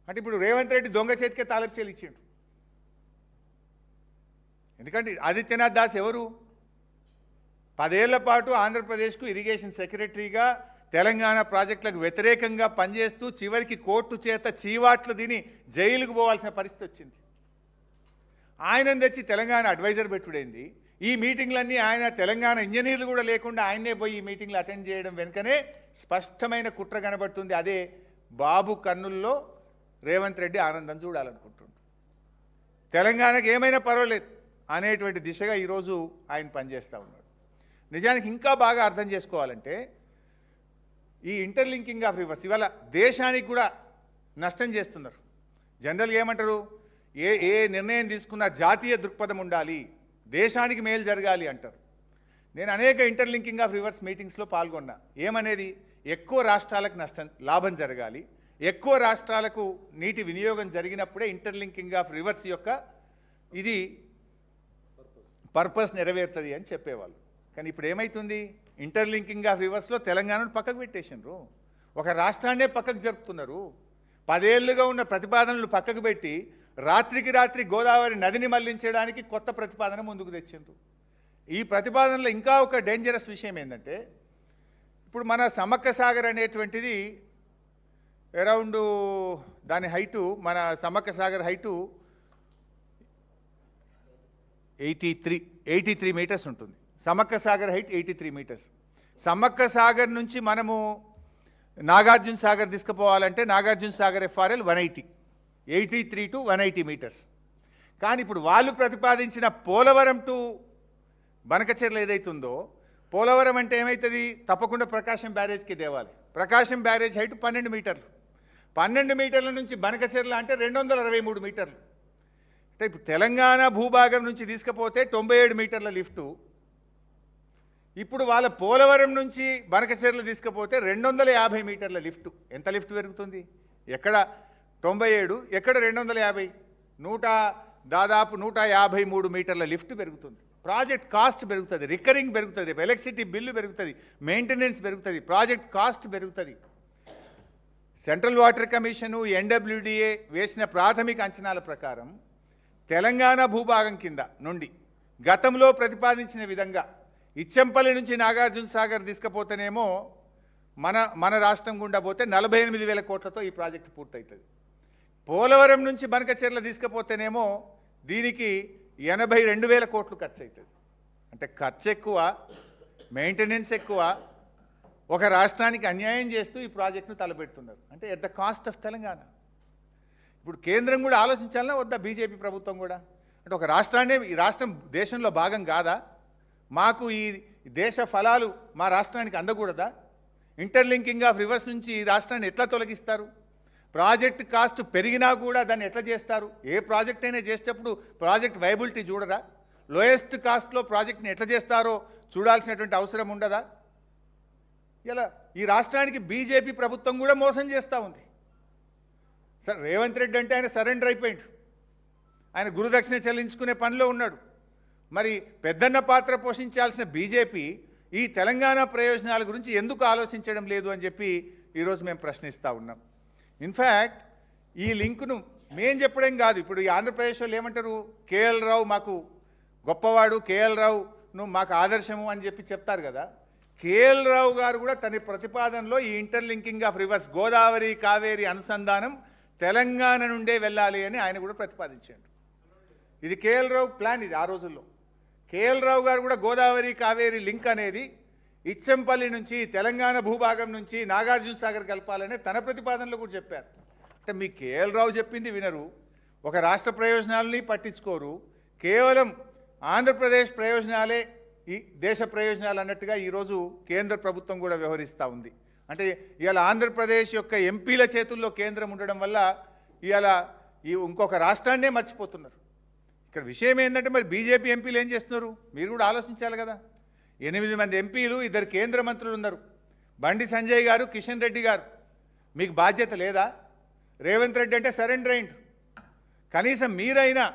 అంటే ఇప్పుడు రేవంత్ రెడ్డి దొంగ చేతికే తాలపు చేలు ఇచ్చిండు. ఎందుకంటే ఆదిత్యనాథ్ దాస్ ఎవరు? 10 ఏళ్ల పాటు ఆంధ్రప్రదేశ్కు ఇరిగేషన్ సెక్రటరీగా తెలంగాణ ప్రాజెక్టులకు వ్యతిరేకంగా పనిచేస్తూ చివరికి కోర్టు చేత చీవాట్లు తిని జైలుకు పోవాల్సిన పరిస్థితి వచ్చింది. ఆయనను తెచ్చి తెలంగాణ అడ్వైజర్ పెట్టుడైంది. ఈ మీటింగ్లన్నీ ఆయన తెలంగాణ ఇంజనీర్లు కూడా లేకుండా ఆయనే పోయి ఈ మీటింగ్లు అటెండ్ చేయడం వెనుకనే స్పష్టమైన కుట్ర కనబడుతుంది. అదే బాబు కన్నుల్లో రేవంత్ రెడ్డి ఆనందం చూడాలనుకుంటుండు. తెలంగాణకు ఏమైనా పర్వాలేదు అనేటువంటి దిశగా ఈరోజు ఆయన పనిచేస్తూ ఉన్నాడు. నిజానికి ఇంకా బాగా అర్థం చేసుకోవాలంటే, ఈ ఇంటర్లింకింగ్ ఆఫ్ రివర్స్ ఇవాళ దేశానికి కూడా నష్టం చేస్తున్నారు. జనరల్గా ఏమంటారు, ఏ నిర్ణయం తీసుకున్నా జాతీయ దృక్పథం ఉండాలి, దేశానికి మేలు జరగాలి అంటారు. నేను అనేక ఇంటర్లింకింగ్ ఆఫ్ రివర్స్ మీటింగ్స్లో పాల్గొన్నా. ఏమనేది, ఎక్కువ రాష్ట్రాలకు లాభం జరగాలి, ఎక్కువ రాష్ట్రాలకు నీటి వినియోగం జరిగినప్పుడే ఇంటర్లింకింగ్ ఆఫ్ రివర్స్ యొక్క ఇది పర్పస్ నెరవేరుతుంది అని చెప్పేవాళ్ళు. కానీ ఇప్పుడు ఏమవుతుంది, ఇంటర్లింకింగ్ ఆఫ్ రివర్స్లో తెలంగాణను పక్కకు పెట్టేసినారు. ఒక రాష్ట్రాన్నే పక్కకు జరుపుతున్నారు. 10 ఏళ్లుగా ఉన్న ప్రతిపాదనలు పక్కకు పెట్టి రాత్రికి రాత్రి గోదావరి నదిని మళ్లించడానికి కొత్త ప్రతిపాదన ముందుకు తెచ్చిండ్రు. ఈ ప్రతిపాదనలో ఇంకా ఒక డేంజరస్ విషయం ఏంటంటే, ఇప్పుడు మన సమ్మక్క సాగర్ అనేటువంటిది అరౌండ్ దాని హైటు, మన సమ్మక్క సాగర్ హైటు 83 మీటర్స్ ఉంటుంది. Sammakka Sagar height 83 metres. సమ్మక్క సాగర్ నుంచి మనము నాగార్జున సాగర్ తీసుకుపోవాలంటే Nagarjuna Sagar FRL 180 to 180 metres. కానీ ఇప్పుడు వాళ్ళు ప్రతిపాదించిన పోలవరం టు బనకచెర్ల ఏదైతుందో, పోలవరం అంటే ఏమవుతుంది, తప్పకుండా ప్రకాశం బ్యారేజ్కి దేవాలి. ప్రకాశం బ్యారేజ్ హైట్ 12 మీటర్లు. 12 మీటర్ల నుంచి బనకచెర్ల అంటే 223 మీటర్లు. అంటే ఇప్పుడు తెలంగాణ భూభాగం నుంచి తీసుకుపోతే 97 మీటర్ల లిఫ్టు. ఇప్పుడు వాళ్ళ పోలవరం నుంచి బనకచెర్ల తీసుకుపోతే 250 మీటర్ల లిఫ్టు. ఎంత లిఫ్ట్ పెరుగుతుంది? ఎక్కడ 97, ఎక్కడ 250, దాదాపు 153 మీటర్ల లిఫ్ట్ పెరుగుతుంది. ప్రాజెక్ట్ కాస్ట్ పెరుగుతుంది, రికరింగ్ పెరుగుతుంది, ఎలక్ట్రిసిటీ బిల్లు పెరుగుతుంది, మెయింటెనెన్స్ పెరుగుతుంది, ప్రాజెక్ట్ కాస్ట్ పెరుగుతుంది. సెంట్రల్ వాటర్ కమిషను, NWDA వేసిన ప్రాథమిక అంచనాల ప్రకారం తెలంగాణ భూభాగం కింద నుండి గతంలో ప్రతిపాదించిన విధంగా ఇచ్చంపల్లి నుంచి నాగార్జున సాగర్ తీసుకుపోతేనేమో మన రాష్ట్రం గుండా పోతే 48,000 కోట్లతో ఈ ప్రాజెక్టు పూర్తవుతుంది. పోలవరం నుంచి బనకచెర్ల తీసుకుపోతేనేమో దీనికి 82,000 కోట్లు ఖర్చు అవుతుంది. అంటే ఖర్చు ఎక్కువ, మెయింటెనెన్స్ ఎక్కువ, ఒక రాష్ట్రానికి అన్యాయం చేస్తూ ఈ ప్రాజెక్టును తలపెడుతున్నారు. అంటే at the cost of Telangana. ఇప్పుడు కేంద్రం కూడా ఆలోచించాలన్నా వద్దా, బీజేపీ ప్రభుత్వం కూడా? అంటే ఒక రాష్ట్రాన్ని, ఈ రాష్ట్రం దేశంలో భాగం కాదా? మాకు ఈ దేశ ఫలాలు మా రాష్ట్రానికి అందకూడదా? ఇంటర్లింకింగ్ ఆఫ్ రివర్స్ నుంచి ఈ రాష్ట్రాన్ని ఎట్లా తొలగిస్తారు? ప్రాజెక్ట్ కాస్ట్ పెరిగినా కూడా దాన్ని ఎట్లా చేస్తారు? ఏ ప్రాజెక్ట్ అయినా చేసేటప్పుడు ప్రాజెక్ట్ వైబిలిటీ చూడరా? లోయెస్ట్ కాస్ట్లో ప్రాజెక్ట్ని ఎట్లా చేస్తారో చూడాల్సినటువంటి అవసరం ఉండదా? ఇలా ఈ రాష్ట్రానికి బీజేపీ ప్రభుత్వం కూడా మోసం చేస్తూ ఉంది. సార్, రేవంత్ రెడ్డి అంటే ఆయన సరెండర్ అయిపోయిండు. ఆయన గురుదక్షిణ చెల్లించుకునే పనిలో ఉన్నాడు. మరి పెద్దన్న పాత్ర పోషించాల్సిన బీజేపీ ఈ తెలంగాణ ప్రయోజనాల గురించి ఎందుకు ఆలోచించడం లేదు అని చెప్పి ఈరోజు మేము ప్రశ్నిస్తూ ఉన్నాం. ఇన్ఫ్యాక్ట్ ఈ లింకును మేం చెప్పడం కాదు. ఇప్పుడు ఈ ఆంధ్రప్రదేశ్ వాళ్ళు ఏమంటారు, కేఎల్ రావు మాకు గొప్పవాడు, కేఎల్ రావును మాకు ఆదర్శము అని చెప్పి చెప్తారు కదా. కేఎల్ రావు గారు కూడా తన ప్రతిపాదనలో ఈ interlinking of reverse Godavari Kaveri అనుసంధానం తెలంగాణ నుండే వెళ్ళాలి అని ఆయన కూడా ప్రతిపాదించాడు. ఇది కేఎల్ రావు ప్లాన్, ఇది ఆ రోజుల్లో. కేఎల్ రావు గారు కూడా గోదావరి కావేరి లింక్ అనేది ఇచ్చంపల్లి నుంచి తెలంగాణ భూభాగం నుంచి నాగార్జున సాగర్ కలపాలని తన ప్రతిపాదనలో కూడా చెప్పారు. అంటే మీ కేఎల్ రావు చెప్పింది వినరు, ఒక రాష్ట్ర ప్రయోజనాలని పట్టించుకోరు, కేవలం ఆంధ్రప్రదేశ్ ప్రయోజనాలే ఈ దేశ ప్రయోజనాలు అన్నట్టుగా ఈరోజు కేంద్ర ప్రభుత్వం కూడా వ్యవహరిస్తూ ఉంది. అంటే ఇవాళ ఆంధ్రప్రదేశ్ యొక్క ఎంపీల చేతుల్లో కేంద్రం ఉండడం వల్ల ఇవాళ ఇంకొక రాష్ట్రాన్నే మర్చిపోతున్నారు. ఇక్కడ విషయం ఏంటంటే మరి బీజేపీ ఎంపీలు ఏం చేస్తున్నారు మీరు కూడా ఆలోచించాలి కదా. 8 మంది ఎంపీలు, 2 కేంద్ర మంత్రులు ఉన్నారు, బండి సంజయ్ గారు, కిషన్ రెడ్డి గారు. మీకు బాధ్యత లేదా? రేవంత్ రెడ్డి అంటే సరెండర్ అయిండు. కనీసం మీరైనా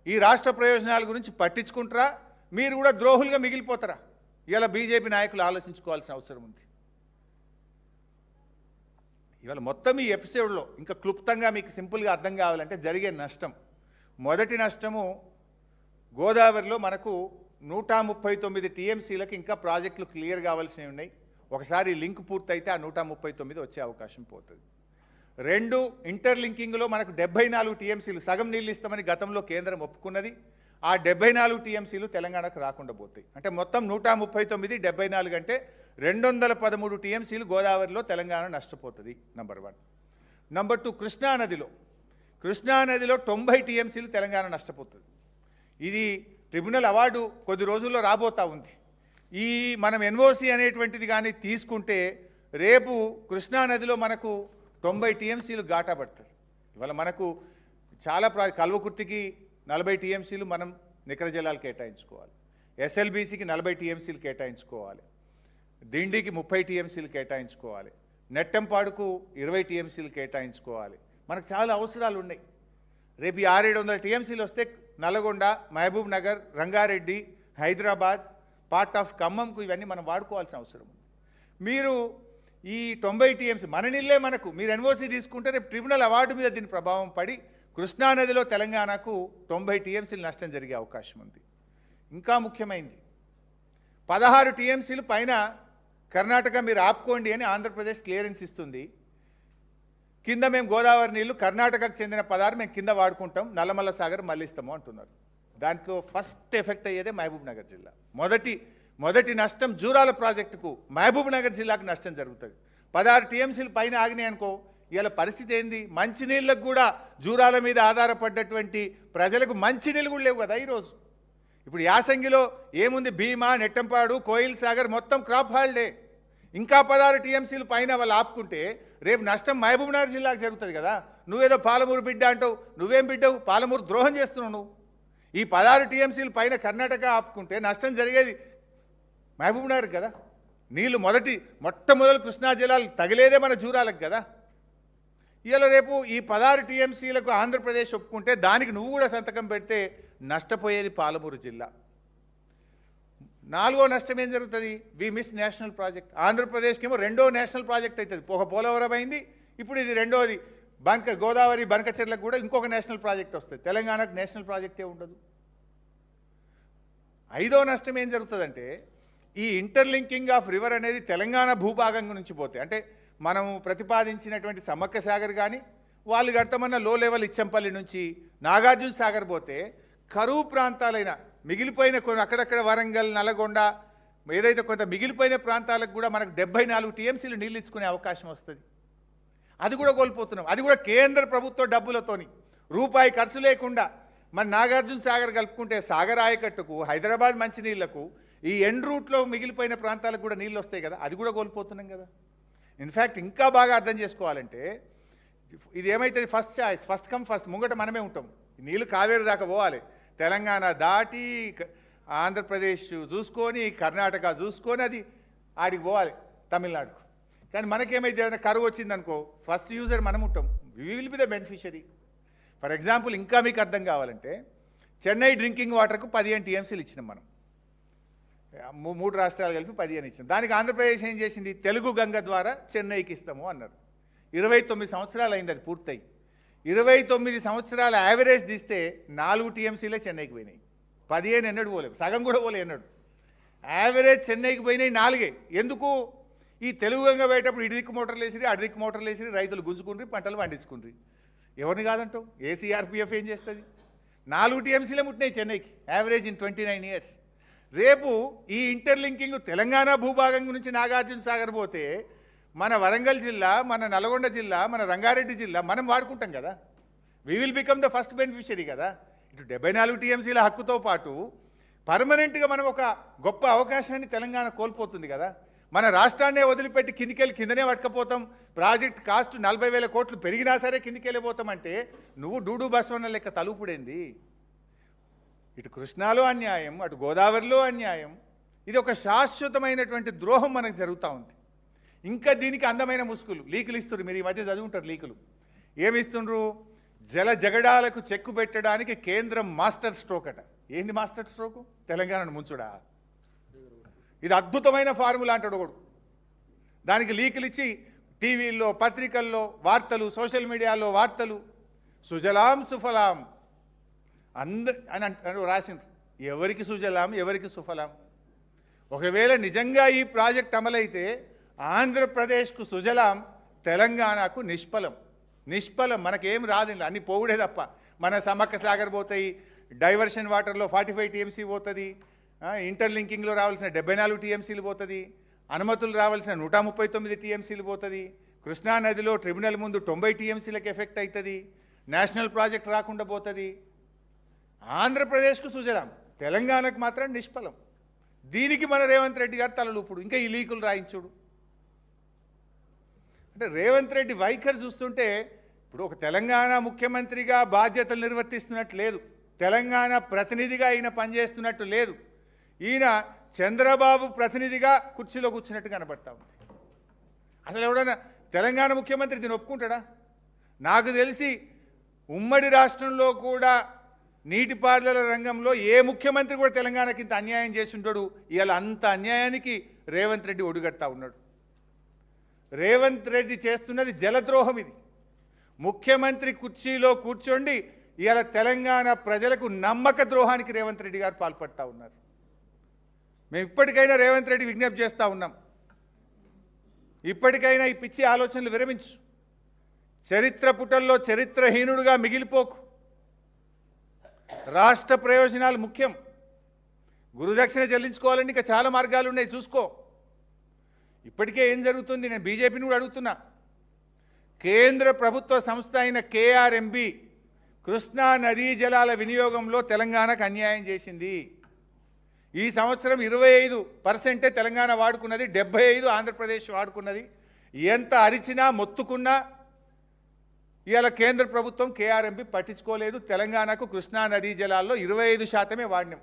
ఈ రాష్ట్ర ప్రయోజనాల గురించి పట్టించుకుంటారా? మీరు కూడా ద్రోహులుగా మిగిలిపోతారా? ఇవాళ బీజేపీ నాయకులు ఆలోచించుకోవాల్సిన అవసరం ఉంది. ఇవాళ మొత్తం ఈ ఎపిసోడ్లో ఇంకా క్లుప్తంగా మీకు సింపుల్గా అర్థం కావాలంటే జరిగే నష్టం, మొదటి నష్టము గోదావరిలో మనకు 139 టీఎంసీలకు ఇంకా ప్రాజెక్టులు క్లియర్ కావాల్సినవి ఉన్నాయి. ఒకసారి లింక్ పూర్తయితే ఆ 139 వచ్చే అవకాశం పోతుంది. 2 ఇంటర్లింకింగ్లో మనకు 74 టీఎంసీలు సగం నీళ్ళు ఇస్తామని గతంలో కేంద్రం ఒప్పుకున్నది. ఆ 74 టీఎంసీలు తెలంగాణకు రాకుండా పోతాయి. అంటే మొత్తం 139, 74 అంటే 213 టీఎంసీలు గోదావరిలో తెలంగాణ నష్టపోతుంది. నంబర్ 1. నంబర్ 2, కృష్ణానదిలో 90 టీఎంసీలు తెలంగాణ నష్టపోతుంది. ఇది ట్రిబ్యునల్ అవార్డు కొద్ది రోజుల్లో రాబోతా ఉంది. ఈ మనం ఎన్ఓసి అనేటువంటిది కానీ తీసుకుంటే రేపు కృష్ణానదిలో మనకు 90 టీఎంసీలు ఘాటా పడుతుంది. ఇవాళ మనకు చాలా కల్వకుర్తికి 40 టీఎంసీలు మనం నికర జలాలు కేటాయించుకోవాలి, ఎస్ఎల్బీసీకి 40 టీఎంసీలు కేటాయించుకోవాలి, దిండికి 30 టీఎంసీలు కేటాయించుకోవాలి, నెట్టంపాడుకు 20 టీఎంసీలు కేటాయించుకోవాలి. మనకు చాలా అవసరాలు ఉన్నాయి. రేపు 600-700 టీఎంసీలు వస్తే నల్గొండ, మహబూబ్ నగర్, రంగారెడ్డి, హైదరాబాద్, పార్ట్ ఆఫ్ ఖమ్మంకు ఇవన్నీ మనం వాడుకోవాల్సిన అవసరం ఉంది. మీరు ఈ 90 టీఎంసీ మన నీళ్ళే మనకు, మీరు ఎన్ఓసీ తీసుకుంటే రేపు ట్రిబ్యునల్ అవార్డు మీద దీని ప్రభావం పడి కృష్ణానదిలో తెలంగాణకు 90 టీఎంసీలు నష్టం జరిగే అవకాశం ఉంది. ఇంకా ముఖ్యమైనది 16 టీఎంసీలు పైన కర్ణాటక మీరు ఆపుకోండి అని ఆంధ్రప్రదేశ్ క్లియరెన్స్ ఇస్తుంది. కింద మేము గోదావరి నీళ్లు కర్ణాటకకు చెందిన 16 మేము కింద వాడుకుంటాం, నల్లమల్ల సాగర్ మళ్ళిస్తాము అంటున్నారు. దాంట్లో ఫస్ట్ ఎఫెక్ట్ అయ్యేదే మహబూబ్ నగర్ జిల్లా. మొదటి నష్టం జూరాల ప్రాజెక్టుకు మహబూబ్ నగర్ జిల్లాకు నష్టం జరుగుతుంది. 16 టీఎంసీలు పైన ఆగినాయి అనుకో, ఇవాళ పరిస్థితి ఏంది? మంచినీళ్ళకు కూడా జూరాల మీద ఆధారపడ్డటువంటి ప్రజలకు మంచినీళ్ళు కూడా లేవు కదా ఈరోజు. ఇప్పుడు యాసంగిలో ఏముంది? భీమా, నెట్టంపాడు, కోయిల్ సాగర్ మొత్తం క్రాప్ హాలిడే. ఇంకా 16 టీఎంసీలు పైన వాళ్ళు ఆపుకుంటే రేపు నష్టం మహబూబ్ నగర్ జిల్లాకు జరుగుతుంది కదా. నువ్వేదో పాలమూరు బిడ్డ అంటావు, నువ్వేం బిడ్డవు? పాలమూరు ద్రోహం చేస్తున్నావు నువ్వు. ఈ 16 టీఎంసీలు పైన కర్ణాటక ఆపుకుంటే నష్టం జరిగేది మహబూబ్ నగర్ కదా. నీళ్లు మొట్టమొదలు కృష్ణా జిల్లాలు తగిలేదే మన జూరాలకు కదా. ఇవాళ రేపు ఈ 16 టీఎంసీలకు ఆంధ్రప్రదేశ్ ఒప్పుకుంటే దానికి నువ్వు కూడా సంతకం పెడితే నష్టపోయేది పాలమూరు జిల్లా. 4వ నష్టం ఏం జరుగుతుంది? We miss national project. ఆంధ్రప్రదేశ్కి ఏమో 2వ నేషనల్ ప్రాజెక్ట్ అవుతుంది. ఒక పోలవరం అయింది, ఇప్పుడు ఇది 2వది. గోదావరి బంకచెర్లకు కూడా ఇంకొక నేషనల్ ప్రాజెక్ట్ వస్తుంది. తెలంగాణకు నేషనల్ ప్రాజెక్టే ఉండదు. 5వ నష్టం ఏం జరుగుతుందంటే ఈ ఇంటర్లింకింగ్ ఆఫ్ రివర్ అనేది తెలంగాణ భూభాగం నుంచి పోతే, అంటే మనము ప్రతిపాదించినటువంటి సమ్మక్క సాగర్ కానీ వాళ్ళు కడతామన్న లో లెవెల్ ఇచ్చంపల్లి నుంచి నాగార్జున సాగర్ పోతే కరువు ప్రాంతాలైన మిగిలిపోయిన కొన్ని అక్కడక్కడ వరంగల్, నల్గొండ ఏదైతే కొంత మిగిలిపోయిన ప్రాంతాలకు కూడా మనకు 74 టీఎంసీలు నీళ్ళు ఇచ్చుకునే అవకాశం వస్తుంది. అది కూడా కోల్పోతున్నాం. అది కూడా కేంద్ర ప్రభుత్వ డబ్బులతోని, రూపాయి ఖర్చు లేకుండా. మన నాగార్జున సాగర్ కలుపుకుంటే సాగర్ ఆయకట్టుకు, హైదరాబాద్ మంచినీళ్లకు, ఈ ఎండ్ రూట్లో మిగిలిపోయిన ప్రాంతాలకు కూడా నీళ్ళు వస్తాయి కదా. అది కూడా కోల్పోతున్నాం కదా. ఇన్ఫ్యాక్ట్ ఇంకా బాగా అర్థం చేసుకోవాలంటే ఇది ఏమైతుంది? First choice, first come first, ముంగట మనమే ఉంటాం. నీళ్ళు కావేరి దాకా పోవాలి, తెలంగాణ దాటి ఆంధ్రప్రదేశ్ చూసుకొని కర్ణాటక చూసుకొని అది ఆడికి పోవాలి తమిళనాడుకు. కానీ మనకేమైతే ఏదైనా కరువు వచ్చిందనుకో ఫస్ట్ యూజర్ మనం ఉంటాం, we will be the beneficiary. For example ఇంకా మీకు అర్థం కావాలంటే చెన్నై డ్రింకింగ్ వాటర్కు 15 టీఎంసీలు ఇచ్చినాం మనం, 3 రాష్ట్రాలు కలిపి 15 ఇచ్చినాం. దానికి ఆంధ్రప్రదేశ్ ఏం చేసింది? తెలుగు గంగ ద్వారా చెన్నైకి ఇస్తాము అన్నారు. 29 సంవత్సరాలు అయింది అది పూర్తయి. 29 సంవత్సరాల యావరేజ్ తీస్తే 4 టీఎంసీలే చెన్నైకి పోయినాయి. 15 ఎన్నడు పోలేదు, సగం కూడా పోలే ఎన్నడు. యావరేజ్ చెన్నైకి పోయినాయి 4. ఎందుకు? ఈ తెలుగు గంగ పోయేటప్పుడు ఇటు దిక్కు మోటార్లు వేసిరి, అటు దిక్కు మోటార్లు వేసిరి, రైతులు గుంజుకుండ్రి, పంటలు పండించుకుండ్రి. ఎవరిని కాదంటావు? ఏసీఆర్పీఎఫ్ ఏం చేస్తుంది? 4 టీఎంసీలే ముట్టినాయి చెన్నైకి యావరేజ్ ఇన్ 29 ఇయర్స్. రేపు ఈ ఇంటర్లింకింగ్ తెలంగాణ భూభాగం నుంచి నాగార్జున సాగర్ పోతే మన వరంగల్ జిల్లా, మన నల్గొండ జిల్లా, మన రంగారెడ్డి జిల్లా మనం వాడుకుంటాం కదా. We will become the first beneficiary కదా. ఇటు 74 టీఎంసీల హక్కుతో పాటు పర్మనెంట్గా మనం ఒక గొప్ప అవకాశాన్ని తెలంగాణ కోల్పోతుంది కదా. మన రాష్ట్రాన్నే వదిలిపెట్టి కిందికెళ్ళి కిందనే పట్టుకపోతాం. ప్రాజెక్ట్ కాస్ట్ 40,000 కోట్లు పెరిగినా సరే కిందికెళ్ళిపోతామంటే నువ్వు డూడు బస్వన్న లెక్క తలుపుడేంది? ఇటు కృష్ణాలో అన్యాయం, అటు గోదావరిలో అన్యాయం. ఇది ఒక శాశ్వతమైనటువంటి ద్రోహం మనకు జరుగుతూ ఉంది. ఇంకా దీనికి అందమైన ముసుగులు లీకులు ఇస్తున్నారు. మీరు ఈ మధ్య చదువుంటారు లీకులు ఏమి ఇస్తుండ్రు? జల జగడాలకు చెక్కు పెట్టడానికి కేంద్రం మాస్టర్ స్ట్రోక్ అట. ఏంది మాస్టర్ స్ట్రోకు? తెలంగాణను ముంచుడా? ఇది అద్భుతమైన ఫార్ములా అంటాడు ఒకడు. దానికి లీకులు ఇచ్చి టీవీల్లో, పత్రికల్లో వార్తలు, సోషల్ మీడియాలో వార్తలు, సుజలాం సుఫలాం అని రాసిండ్రు. ఎవరికి సుజలాం, ఎవరికి సుఫలాం? ఒకవేళ నిజంగా ఈ ప్రాజెక్ట్ అమలైతే ఆంధ్రప్రదేశ్కు సుజలాం, తెలంగాణకు నిష్ఫలం. నిష్ఫలం. మనకేం రాదు, అన్ని పోవుడే తప్ప. మన సమ్మక్క సాగర్ పోతాయి, డైవర్షన్ వాటర్లో 45 టీఎంసీ పోతుంది, ఇంటర్లింకింగ్లో రావాల్సిన 74 టీఎంసీలు పోతుంది, అనుమతులు రావాల్సిన 139 టీఎంసీలు పోతుంది, కృష్ణానదిలో ట్రిబ్యునల్ ముందు 90 టీఎంసీలకు ఎఫెక్ట్ అవుతుంది, నేషనల్ ప్రాజెక్ట్ రాకుండా పోతుంది. ఆంధ్రప్రదేశ్కు సుజలాం, తెలంగాణకు మాత్రం నిష్ఫలం. దీనికి మన రేవంత్ రెడ్డి గారు తలలూపుడు, ఇంకా ఈ లీకులు రాయించుడు. అంటే రేవంత్ రెడ్డి వైఖరి చూస్తుంటే ఇప్పుడు ఒక తెలంగాణ ముఖ్యమంత్రిగా బాధ్యతలు నిర్వర్తిస్తున్నట్టు లేదు, తెలంగాణ ప్రతినిధిగా ఈయన పనిచేస్తున్నట్టు లేదు. ఈయన చంద్రబాబు ప్రతినిధిగా కుర్చీలో కూర్చున్నట్టు కనబడతా ఉంది. అసలు ఎవడైనా తెలంగాణ ముఖ్యమంత్రి దీన్ని ఒప్పుకుంటాడా? నాకు తెలిసి ఉమ్మడి రాష్ట్రంలో కూడా నీటిపారుదల రంగంలో ఏ ముఖ్యమంత్రి కూడా తెలంగాణకి ఇంత అన్యాయం చేసి ఉంటాడు. ఇవాళ అంత అన్యాయానికి రేవంత్ రెడ్డి ఒడిగడతా ఉన్నాడు. రేవంత్ రెడ్డి చేస్తున్నది జలద్రోహం. ఇది ముఖ్యమంత్రి కుర్చీలో కూర్చోండి ఇవాళ తెలంగాణ ప్రజలకు నమ్మక ద్రోహానికి రేవంత్ రెడ్డి గారు పాల్పడతా ఉన్నారు. మేము ఇప్పటికైనా రేవంత్ రెడ్డి విజ్ఞప్తి చేస్తూ ఉన్నాం, ఇప్పటికైనా ఈ పిచ్చి ఆలోచనలు విరమించు. చరిత్ర పుటల్లో చరిత్రహీనుడుగా మిగిలిపోకు. రాష్ట్ర ప్రయోజనాలు ముఖ్యం. గురుదక్షిణ చెల్లించుకోవాలంటే ఇంకా చాలా మార్గాలు ఉన్నాయి, చూసుకో. ఇప్పటికే ఏం జరుగుతుంది? నేను బీజేపీని కూడా అడుగుతున్నా. కేంద్ర ప్రభుత్వ సంస్థ అయిన కేఆర్ఎంబి కృష్ణా నదీ జలాల వినియోగంలో తెలంగాణకు అన్యాయం చేసింది. ఈ సంవత్సరం 25% తెలంగాణ వాడుకున్నది, 75% ఆంధ్రప్రదేశ్ వాడుకున్నది. ఎంత అరిచినా మొత్తుకున్నా ఇవాళ కేంద్ర ప్రభుత్వం కేఆర్ఎంబి పట్టించుకోలేదు. తెలంగాణకు కృష్ణా నదీ జలాల్లో 25% వాడినాం.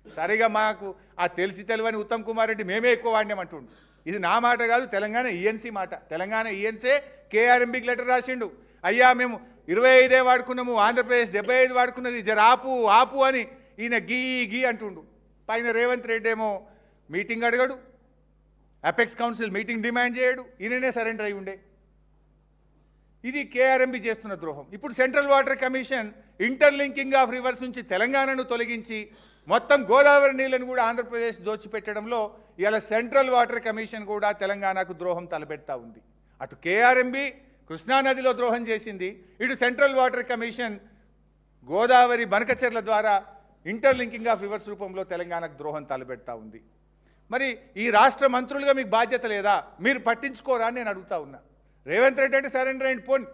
సరిగా మాకు ఆ తెలిసి తెలివని ఉత్తమ్ కుమార్ రెడ్డి మేమే ఎక్కువ వాడినాం అంటుండు. ఇది నా మాట కాదు, తెలంగాణ ఈఎన్సీ మాట. తెలంగాణ ఈఎన్సీ కేఆర్ఎంబికి లెటర్ రాసిండు, అయ్యా మేము 25 వాడుకున్నాము, ఆంధ్రప్రదేశ్ 75 వాడుకున్నది, జర ఆపు ఆపు అని ఈయన గీ అంటుండు. పైన రేవంత్ రెడ్డి ఏమో మీటింగ్ అడగడు, అపెక్స్ కౌన్సిల్ మీటింగ్ డిమాండ్ చేయడు, ఈయననే సరెండర్ అయి ఉండే. ఇది కేఆర్ఎంబి చేస్తున్న ద్రోహం. ఇప్పుడు central water commission interlinking of reverse నుంచి తెలంగాణను తొలగించి మొత్తం గోదావరి నీళ్లను కూడా ఆంధ్రప్రదేశ్ దోచిపెట్టడంలో ఇలా సెంట్రల్ వాటర్ కమిషన్ కూడా తెలంగాణకు ద్రోహం తలపెడతా ఉంది. అటు కేఆర్ఎంబి కృష్ణానదిలో ద్రోహం చేసింది, ఇటు central water commission Godavari Banakacherla ద్వారా ఇంటర్లింకింగ్ ఆఫ్ రివర్స్ రూపంలో తెలంగాణకు ద్రోహం తలపెడతా ఉంది. మరి ఈ రాష్ట్ర మంత్రులుగా మీకు బాధ్యత లేదా? మీరు పట్టించుకోరా అని నేను అడుగుతా ఉన్నా. రేవంత్ రెడ్డి అంటే surrender and phone.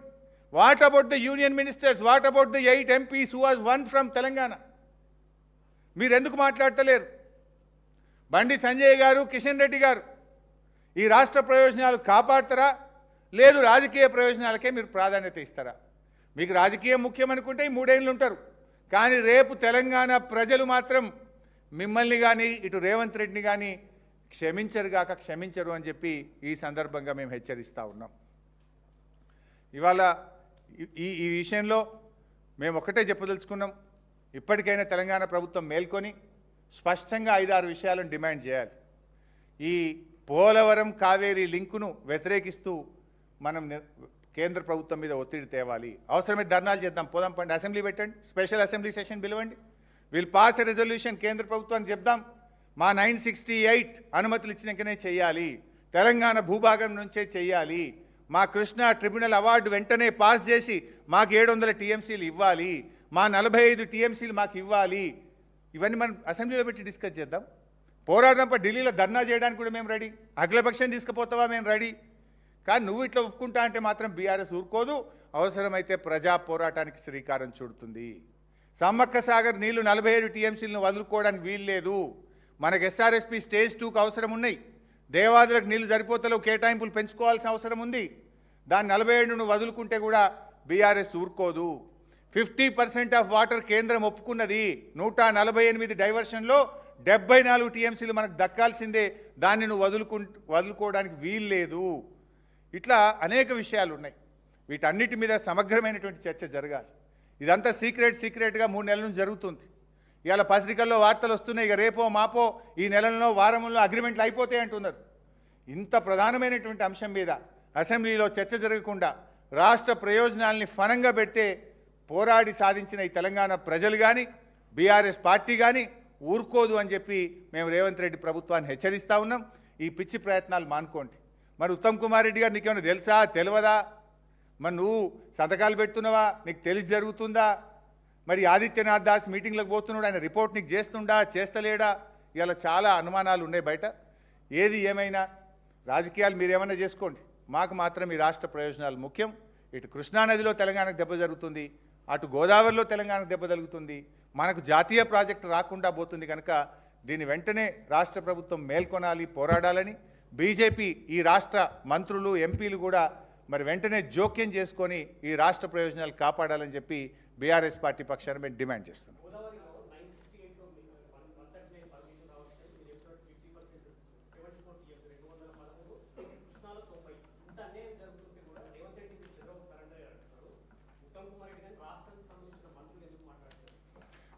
What about the union ministers? What about the 8 MPs who was won from Telangana? మీరు ఎందుకు మాట్లాడతలేరు? బండి సంజయ్ గారు, కిషన్ రెడ్డి గారు ఈ రాష్ట్ర ప్రయోజనాలు కాపాడతారా, లేదు రాజకీయ ప్రయోజనాలకే మీరు ప్రాధాన్యత ఇస్తారా? మీకు రాజకీయం ముఖ్యం అనుకుంటే ఈ 3 ఏళ్ళు ఉంటారు, కానీ రేపు తెలంగాణ ప్రజలు మాత్రం మిమ్మల్ని కానీ ఇటు రేవంత్ రెడ్డిని కానీ క్షమించరు అని చెప్పి ఈ సందర్భంగా మేము హెచ్చరిస్తూ ఉన్నాం. ఇవాళ ఈ విషయంలో మేము ఒకటే చెప్పదలుచుకున్నాం, ఇప్పటికైనా తెలంగాణ ప్రభుత్వం మేల్కొని స్పష్టంగా 5-6 విషయాలను డిమాండ్ చేయాలి. ఈ పోలవరం కావేరీ లింకును వ్యతిరేకిస్తూ మనం కేంద్ర ప్రభుత్వం మీద ఒత్తిడి తేవాలి. అవసరమైతే ధర్నాలు చేద్దాం, పోదాం పండి, అసెంబ్లీ పెట్టండి, స్పెషల్ అసెంబ్లీ సెషన్ పిలవండి, విల్ పాస్ ఎ రెజల్యూషన్, కేంద్ర ప్రభుత్వాన్ని చెప్దాం మా 968 అనుమతులు ఇచ్చినాకనే చేయాలి, తెలంగాణ భూభాగం నుంచే చేయాలి, మా కృష్ణా ట్రిబ్యునల్ అవార్డు వెంటనే పాస్ చేసి మాకు 700 టీఎంసీలు ఇవ్వాలి, మా 45 టీఎంసీలు మాకు ఇవ్వాలి. ఇవన్నీ మనం అసెంబ్లీలో పెట్టి డిస్కస్ చేద్దాం, పోరాడదాంప. ఢిల్లీలో ధర్నా చేయడానికి కూడా మేము రెడీ, అఖిలపక్షం తీసుకుపోతావా మేము రెడీ. కానీ నువ్వు ఇట్లా ఒప్పుకుంటా అంటే మాత్రం బీఆర్ఎస్ ఊరుకోదు, అవసరమైతే ప్రజా పోరాటానికి శ్రీకారం చుడుతుంది. సమ్మక్క సాగర్ నీళ్లు 47 టీఎంసీలను వదులుకోవడానికి వీలు లేదు. మనకు ఎస్ఆర్ఎస్పీ స్టేజ్ 2కు అవసరం ఉన్నాయి, దేవాదులకు నీళ్లు సరిపోతలేవు, కేటాయింపులు పెంచుకోవాల్సిన అవసరం ఉంది. దాన్ని 47ను వదులుకుంటే కూడా బీఆర్ఎస్ ఊరుకోదు. 50% ఆఫ్ వాటర్ కేంద్రం ఒప్పుకున్నది. 148 డైవర్షన్లో 74 టీఎంసీలు మనకు దక్కాల్సిందే, దాన్ని నువ్వు వదులుకోవడానికి వీలు లేదు. ఇట్లా అనేక విషయాలు ఉన్నాయి. వీటన్నిటి మీద సమగ్రమైనటువంటి చర్చ జరగాలి. ఇదంతా సీక్రెట్గా 3 నెలల నుంచి జరుగుతుంది. ఇవాళ పత్రికల్లో వార్తలు వస్తున్నాయి, ఇక రేపో మాపో ఈ నెలల్లో వారంలో అగ్రిమెంట్లు అయిపోతాయి అంటున్నారు. ఇంత ప్రధానమైనటువంటి అంశం మీద అసెంబ్లీలో చర్చ జరగకుండా రాష్ట్ర ప్రయోజనాల్ని ఫనంగా పెడితే పోరాడి సాధించిన ఈ తెలంగాణ ప్రజలు కానీ బీఆర్ఎస్ పార్టీ కానీ ఊరుకోదు అని చెప్పి మేము రేవంత్ రెడ్డి ప్రభుత్వాన్ని హెచ్చరిస్తూ ఉన్నాం. ఈ పిచ్చి ప్రయత్నాలు మానుకోండి. మరి ఉత్తమ్ కుమార్ రెడ్డి గారు నీకేమైనా తెలుసా తెలియదా? మరి నువ్వు సంతకాలు పెడుతున్నావా, నీకు తెలిసి జరుగుతుందా? మరి ఆదిత్యనాథ్ దాస్ మీటింగ్లకు పోతున్నాడు, ఆయన రిపోర్ట్ నీకు చేస్తుండా చేస్తలేడా? ఇలా చాలా అనుమానాలు ఉన్నాయి బయట. ఏది ఏమైనా రాజకీయాలు మీరేమన్నా చేసుకోండి, మాకు మాత్రం ఈ రాష్ట్ర ప్రయోజనాలు ముఖ్యం. ఇటు కృష్ణానదిలో తెలంగాణకు దెబ్బ జరుగుతుంది, అటు గోదావరిలో తెలంగాణకు దెబ్బ జరుగుతుంది, మనకు జాతీయ ప్రాజెక్టు రాకుండా పోతుంది. కనుక దీన్ని వెంటనే రాష్ట్ర ప్రభుత్వం మేల్కొనాలి, పోరాడాలని బీజేపీ ఈ రాష్ట్ర మంత్రులు ఎంపీలు కూడా మరి వెంటనే జోక్యం చేసుకొని ఈ రాష్ట్ర ప్రయోజనాలు కాపాడాలని చెప్పి బీఆర్ఎస్ పార్టీ పక్షాన మేము డిమాండ్ చేస్తున్నాం.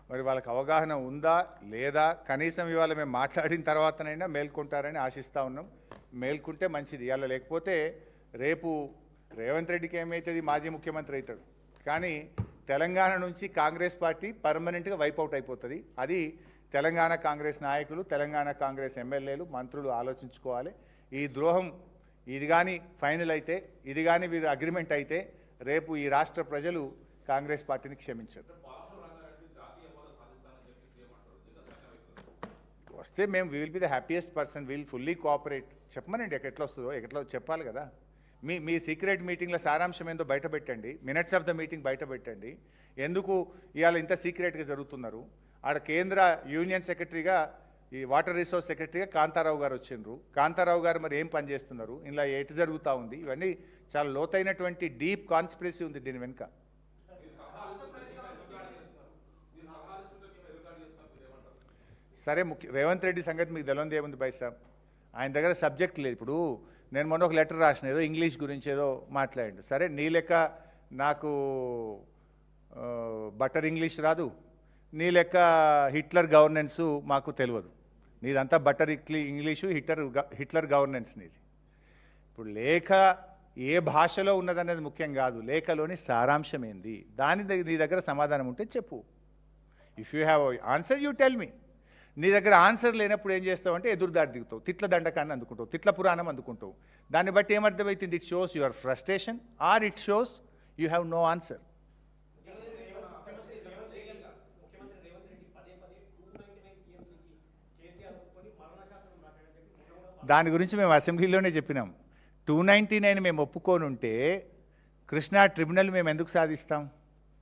మరి వాళ్ళకి అవగాహన ఉందా లేదా, కనీసం ఇవాళ మేము మాట్లాడిన తర్వాతనైనా మేల్కొంటారని ఆశిస్తూ ఉన్నాం. మేల్కుంటే మంచిది. ఇవాళ లేకపోతే రేపు రేవంత్ రెడ్డికి ఏమవుతుంది, మాజీ ముఖ్యమంత్రి అవుతాడు, కానీ తెలంగాణ నుంచి కాంగ్రెస్ పార్టీ పర్మనెంట్గా వైపౌట్ అయిపోతుంది. అది తెలంగాణ కాంగ్రెస్ నాయకులు, తెలంగాణ కాంగ్రెస్ ఎమ్మెల్యేలు, మంత్రులు ఆలోచించుకోవాలి. ఈ ద్రోహం ఇది కానీ ఫైనల్ అయితే, ఇది కానీ వీరు అగ్రిమెంట్ అయితే రేపు ఈ రాష్ట్ర ప్రజలు కాంగ్రెస్ పార్టీని క్షమించరు. వస్తే మేము will be the happiest person, will fully cooperate. చెప్పమనండి, ఎట్లా వస్తుందో ఎట్లా చెప్పాలి కదా. మీ సీక్రెట్ మీటింగ్ల సారాంశం ఏందో బయట పెట్టండి, మినిట్స్ ఆఫ్ ద మీటింగ్ బయట పెట్టండి. ఎందుకు ఇవాళ ఇంత సీక్రెట్గా జరుగుతున్నారు? ఆడ కేంద్ర యూనియన్ సెక్రటరీగా, ఈ వాటర్ రిసోర్స్ సెక్రటరీగా కాంతారావు గారు వచ్చిండ్రు. కాంతారావు గారు మరి ఏం పని చేస్తున్నారు, ఇలా ఎటు జరుగుతూ ఉంది, ఇవన్నీ చాలా లోతైనటువంటి డీప్ కాన్స్పిరసీ ఉంది దీని వెనుక. సరే, రేవంత్ రెడ్డి సంగతి మీకు తెలియదు ఏముంది భాయ్ సాబ్, ఆయన దగ్గర సబ్జెక్ట్ లేదు. ఇప్పుడు నేను మొన్న ఒక లెటర్ రాసిన, ఏదో ఇంగ్లీష్ గురించి ఏదో మాట్లాడండి. సరే, నీ లెక్క నాకు బటర్ ఇంగ్లీష్ రాదు, నీ లెక్క హిట్లర్ గవర్నెన్స్ మాకు తెలియదు. నీదంతా బటర్ ఇంగ్లీషు, హిట్లర్ గవర్నెన్స్ నీది. ఇప్పుడు లేఖ ఏ భాషలో ఉన్నదనేది ముఖ్యం కాదు, లేఖలోని సారాంశం ఏంది, నీ దగ్గర సమాధానం ఉంటే చెప్పు. If you have answer you tell me. నీ దగ్గర ఆన్సర్ లేనప్పుడు ఏం చేస్తావు అంటే ఎదురుదాడి దిగుతావు, తిట్ల దండకాన్ని అందుకుంటావు, తిట్ల పురాణం అందుకుంటావు. దాన్ని బట్టి ఏమర్థమవుతుంది? It shows your frustration or it shows you have no answer. దాని గురించి మేము అసెంబ్లీలోనే చెప్పినాం. 299 మేము ఒప్పుకోనుంటే కృష్ణా ట్రిబ్యునల్ మేము ఎందుకు సాధిస్తాం?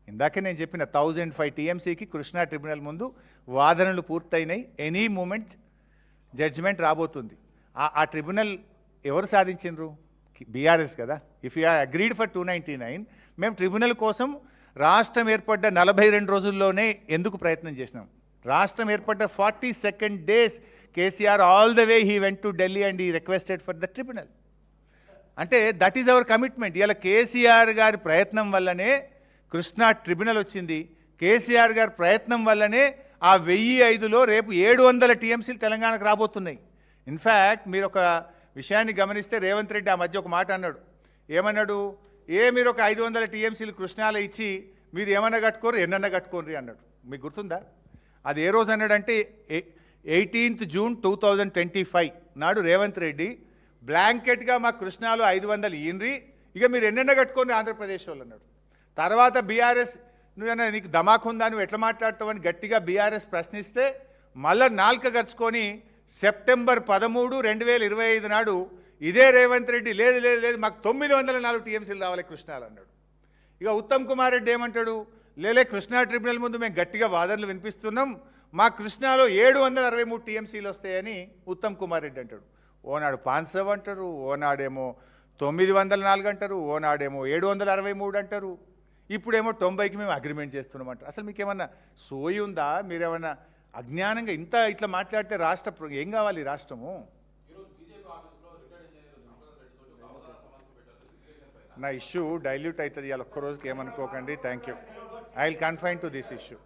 ఇందాకే నేను చెప్పిన 1005 టీఎంసీకి కృష్ణా ట్రిబ్యునల్ ముందు వాదనలు పూర్తయినాయి. ఎనీ మూమెంట్ జడ్జిమెంట్ రాబోతుంది. ఆ ట్రిబ్యునల్ ఎవరు సాధించిండ్రు? బీఆర్ఎస్ కదా. ఇఫ్ యూ అగ్రీడ్ ఫర్ 299, మేము ట్రిబ్యునల్ కోసం రాష్ట్రం ఏర్పడ్డ 42 రోజుల్లోనే ఎందుకు ప్రయత్నం చేసినాం? రాష్ట్రం ఏర్పడ్డ 42nd days KCR all the way he went to Delhi and he requested for the tribunal. అంటే దట్ ఈజ్ అవర్ కమిట్మెంట్. ఇలా కేసీఆర్ గారి ప్రయత్నం వల్లనే కృష్ణా ట్రిబ్యునల్ వచ్చింది. కేసీఆర్ గారి ప్రయత్నం వల్లనే ఆ 1005లో రేపు 700 టీఎంసీలు తెలంగాణకు రాబోతున్నాయి. ఇన్ఫ్యాక్ట్ మీరు ఒక విషయాన్ని గమనిస్తే రేవంత్ రెడ్డి ఆ మధ్య ఒక మాట అన్నాడు. ఏమన్నాడు? మీరు ఒక 500 టీఎంసీలు కృష్ణాలో ఇచ్చి మీరు ఏమన్నా కట్టుకోరు, ఎన్నన్నా కట్టుకోరు అన్నాడు. మీకు గుర్తుందా? అది ఏ రోజు అన్నాడంటే 18th June 2025 నాడు రేవంత్ రెడ్డి బ్లాంకెట్గా మా కృష్ణాలో 500 ఈన్రి, ఇక మీరు ఎన్నెన్న కట్టుకొని ఆంధ్రప్రదేశ్ వాళ్ళు అన్నాడు. తర్వాత బీఆర్ఎస్ నువ్వేనా నీకు ధమాకుందా, నువ్వు ఎట్లా మాట్లాడతావని గట్టిగా బీఆర్ఎస్ ప్రశ్నిస్తే మళ్ళా నాల్క గరుచుకొని సెప్టెంబర్ 13, 2025 నాడు ఇదే రేవంత్ రెడ్డి లేదు లేదు లేదు మాకు 904 టీఎంసీలు రావాలి కృష్ణాలు అన్నాడు. ఇక ఉత్తమ్ కుమార్ రెడ్డి ఏమంటాడు, లేలే కృష్ణా ట్రిబ్యునల్ ముందు మేము గట్టిగా వాదనలు వినిపిస్తున్నాం, మా కృష్ణాలో 763 టీఎంసీలు వస్తాయని ఉత్తమ్ కుమార్ రెడ్డి అంటాడు. ఓనాడు 500 అంటారు, ఓనాడేమో 904 అంటారు, ఓనాడేమో 763 అంటారు, ఇప్పుడేమో 90కి మేము అగ్రిమెంట్ చేస్తున్నామంటారు. అసలు మీకు ఏమన్నా సోయి ఉందా? మీరేమన్నా అజ్ఞానంగా ఇంత ఇట్లా మాట్లాడితే ఏం కావాలి రాష్ట్రము? నా ఇష్యూ డైల్యూట్ అవుతుంది ఇవాళ ఒక్క రోజుకి, ఏమనుకోకండి. Thank you. I will confine to this issue.